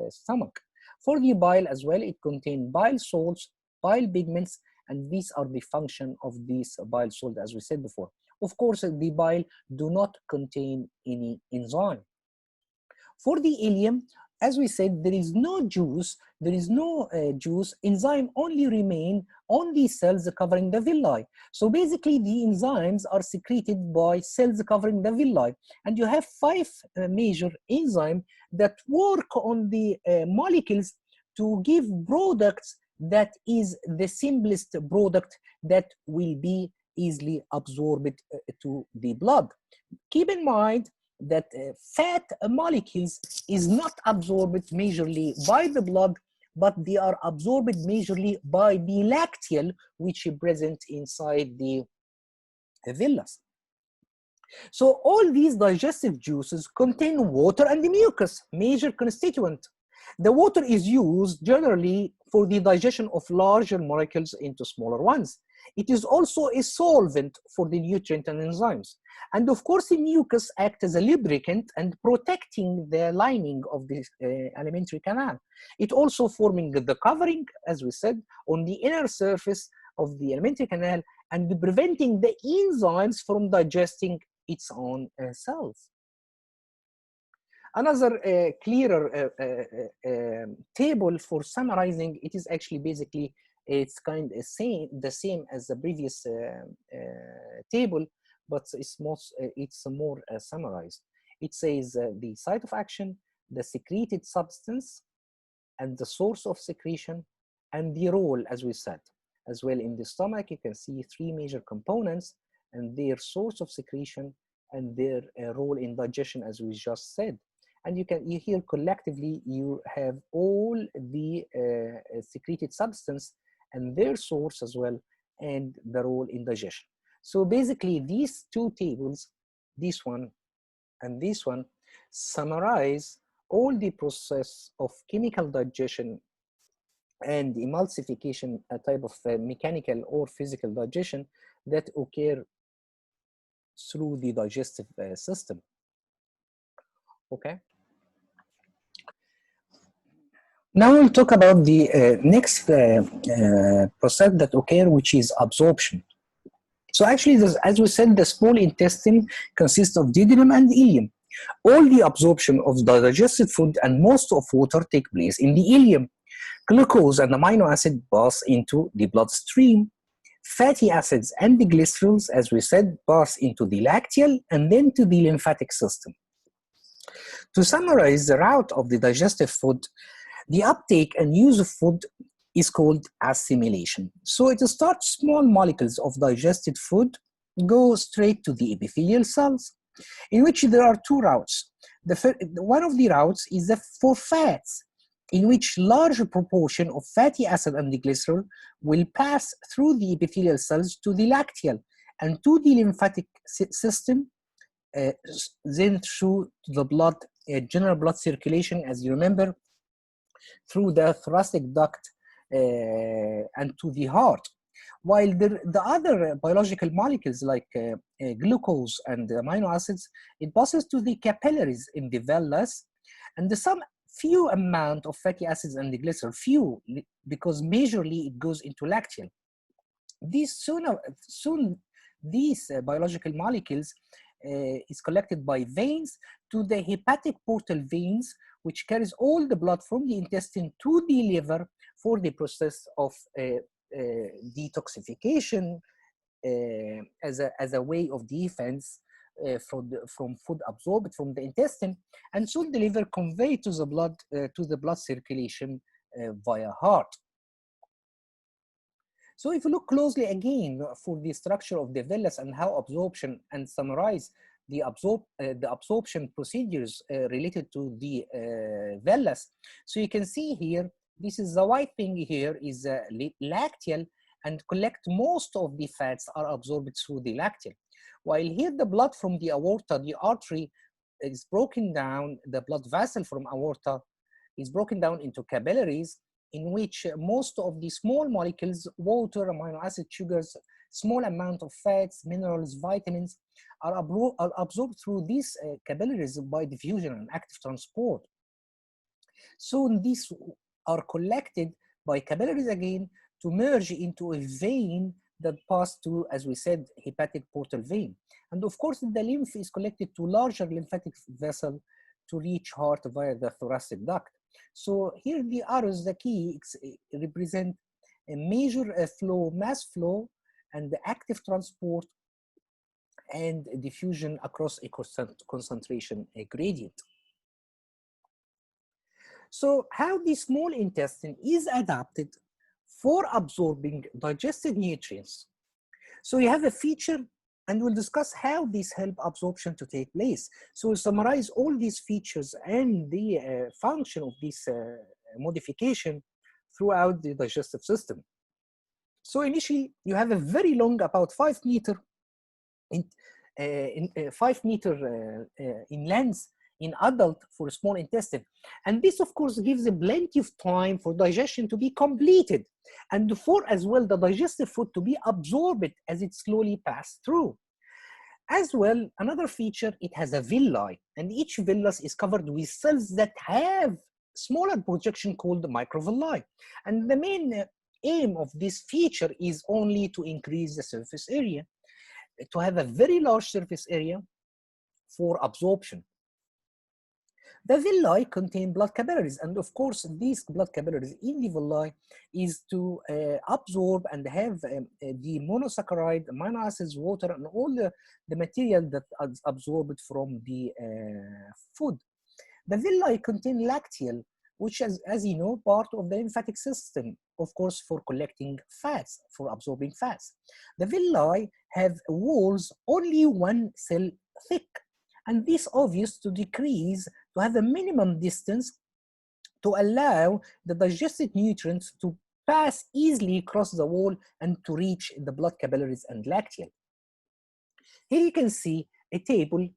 stomach. For the bile as well, it contains bile salts, bile pigments, and these are the function of these bile salts, as we said before. Of course, the bile do not contain any enzyme. For the ileum, as we said, there is no juice, enzyme only remain on the cells covering the villi. So basically the enzymes are secreted by cells covering the villi. And you have five major enzymes that work on the molecules to give products that is the simplest product that will be easily absorbed to the blood. Keep in mind that fat molecules is not absorbed majorly by the blood, but they are absorbed majorly by the lacteal, which is present inside the villas. So all these digestive juices contain water and the mucus, major constituent. The water is used generally for the digestion of larger molecules into smaller ones. It is also a solvent for the nutrient and enzymes. And of course, the mucus acts as a lubricant and protecting the lining of the alimentary canal. It also forming the covering, as we said, on the inner surface of the alimentary canal and preventing the enzymes from digesting its own cells. Another clearer table for summarizing, it is actually basically, it's kind of the same as the previous table, but it's more summarized. It says the site of action, the secreted substance, and the source of secretion, and the role, as we said. As well, in the stomach, you can see three major components and their source of secretion and their role in digestion, as we just said. And you here collectively, you have all the secreted substance and their source as well, and the role in digestion. So basically, these two tables, this one and this one, summarize all the process of chemical digestion and emulsification, a type of mechanical or physical digestion that occur through the digestive system. Okay. Now we'll talk about the next process that occur, which is absorption. So actually, as we said, the small intestine consists of duodenum and ileum. All the absorption of the digested food and most of water take place in the ileum. Glucose and amino acid pass into the bloodstream. Fatty acids and the glycerols, as we said, pass into the lacteal and then to the lymphatic system. To summarize the route of the digestive food, the uptake and use of food is called assimilation. So it starts small molecules of digested food go straight to the epithelial cells, in which there are two routes. One of the routes is for fats, in which large proportion of fatty acid and the glycerol will pass through the epithelial cells to the lacteal and to the lymphatic system, then through the blood, general blood circulation, as you remember, through the thoracic duct and to the heart. While the other biological molecules like glucose and amino acids, it passes to the capillaries in the vellus, and some few amount of fatty acids and the glycerol, few, because majorly it goes into lacteal. Soon these biological molecules is collected by veins to the hepatic portal veins, which carries all the blood from the intestine to the liver for the process of detoxification as a way of defense from food absorbed from the intestine, and soon the liver conveyed to the blood circulation via heart. So if you look closely again for the structure of the vellus and how absorption, and summarize the absorption procedures related to the vellus, so you can see here, this is the white thing here is lacteal, and collect most of the fats are absorbed through the lacteal. While here the blood from the aorta, the artery is broken down, the blood vessel from aorta is broken down into capillaries, in which most of the small molecules, water, amino acid, sugars, small amount of fats, minerals, vitamins, are absorbed through these capillaries by diffusion and active transport. So these are collected by capillaries again to merge into a vein that pass to, as we said, hepatic portal vein. And of course, the lymph is collected to larger lymphatic vessel to reach heart via the thoracic duct. So here the arrows, the key, represent a major flow, mass flow, and the active transport and diffusion across a concentration gradient. So how the small intestine is adapted for absorbing digested nutrients. So you have a feature, and we'll discuss how these help absorption to take place. So we'll summarize all these features and the function of this modification throughout the digestive system. So initially, you have a very long, about 5 meter in length in adult for a small intestine. And this, of course, gives plenty of time for digestion to be completed, and for as well the digestive food to be absorbed as it slowly passes through. As well, another feature, it has a villi, and each villus is covered with cells that have smaller projection called microvilli. And the main aim of this feature is only to increase the surface area, to have a very large surface area for absorption. The villi contain blood capillaries, and of course, these blood capillaries in the villi is to absorb and have the monosaccharide, amino acids, water, and all the material that is absorbed from the food. The villi contain lacteal, which is, as you know, part of the lymphatic system, of course, for collecting fats, for absorbing fats. The villi have walls only 1 cell thick, and this obvious to decrease, to have a minimum distance to allow the digested nutrients to pass easily across the wall and to reach the blood capillaries and lacteal. Here you can see a table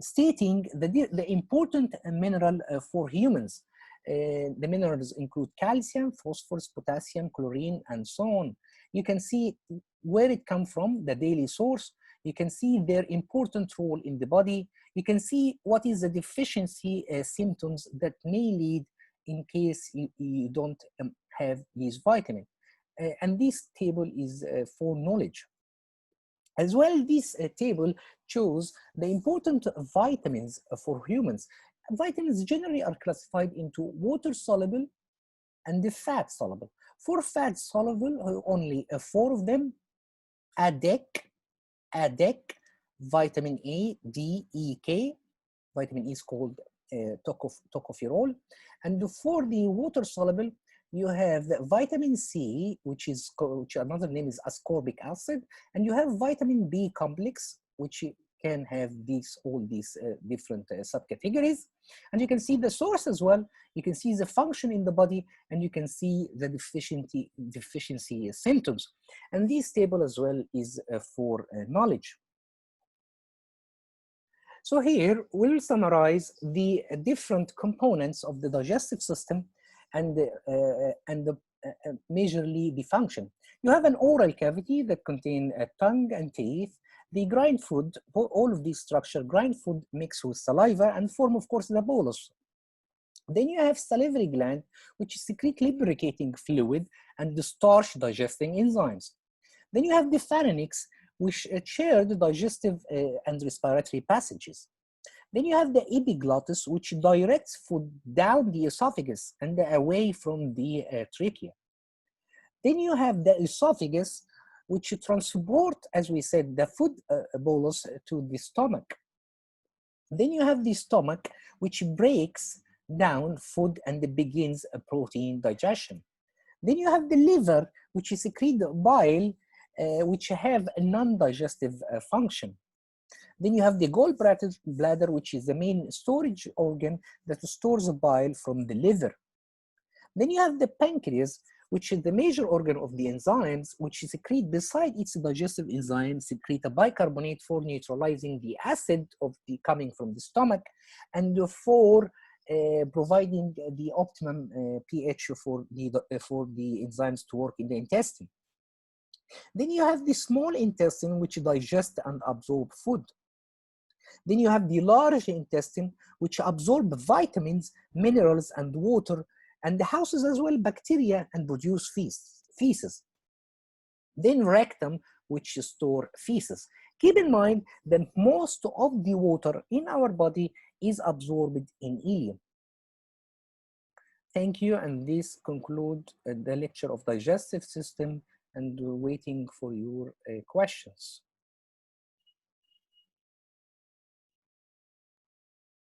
stating the important mineral for humans. The minerals include calcium, phosphorus, potassium, chlorine, and so on. You can see where it comes from, the daily source. You can see their important role in the body. You can see what is the deficiency symptoms that may lead in case you don't have these vitamins. And this table is for knowledge. As well, this table shows the important vitamins for humans. Vitamins generally are classified into water soluble and the fat soluble. For fat soluble, only 4 of them: ADEC, vitamin A, D, E, K. Vitamin E is called tocopherol. And for the water soluble, you have vitamin C, which another name is ascorbic acid, and you have vitamin B complex, which can have all these different subcategories. And you can see the source as well. You can see the function in the body, and you can see the deficiency symptoms. And this table as well is for knowledge. So here we'll summarize the different components of the digestive system and majorly the function. You have an oral cavity that contains a tongue and teeth. The grind food, all of these structure, grind food mixed with saliva and form, of course, the bolus. Then you have salivary gland, which secrete lubricating fluid and the starch digesting enzymes. Then you have the pharynx, which share the digestive and respiratory passages. Then you have the epiglottis, which directs food down the esophagus and away from the trachea. Then you have the esophagus, which transport, as we said, the food bolus to the stomach. Then you have the stomach, which breaks down food and begins a protein digestion. Then you have the liver, which secrete bile, which have a non-digestive function. Then you have the gallbladder, which is the main storage organ that stores bile from the liver. Then you have the pancreas, which is the major organ of the enzymes, which secrete, beside its digestive enzymes, secrete a bicarbonate for neutralizing the acid coming from the stomach, and for providing the optimum pH for the enzymes to work in the intestine. Then you have the small intestine, which digests and absorb food. Then you have the large intestine, which absorb vitamins, minerals, and water, and houses as well bacteria and produce feces. Then rectum, which store feces. Keep in mind that most of the water in our body is absorbed in ileum. Thank you, and this concludes the lecture of digestive system, and waiting for your questions.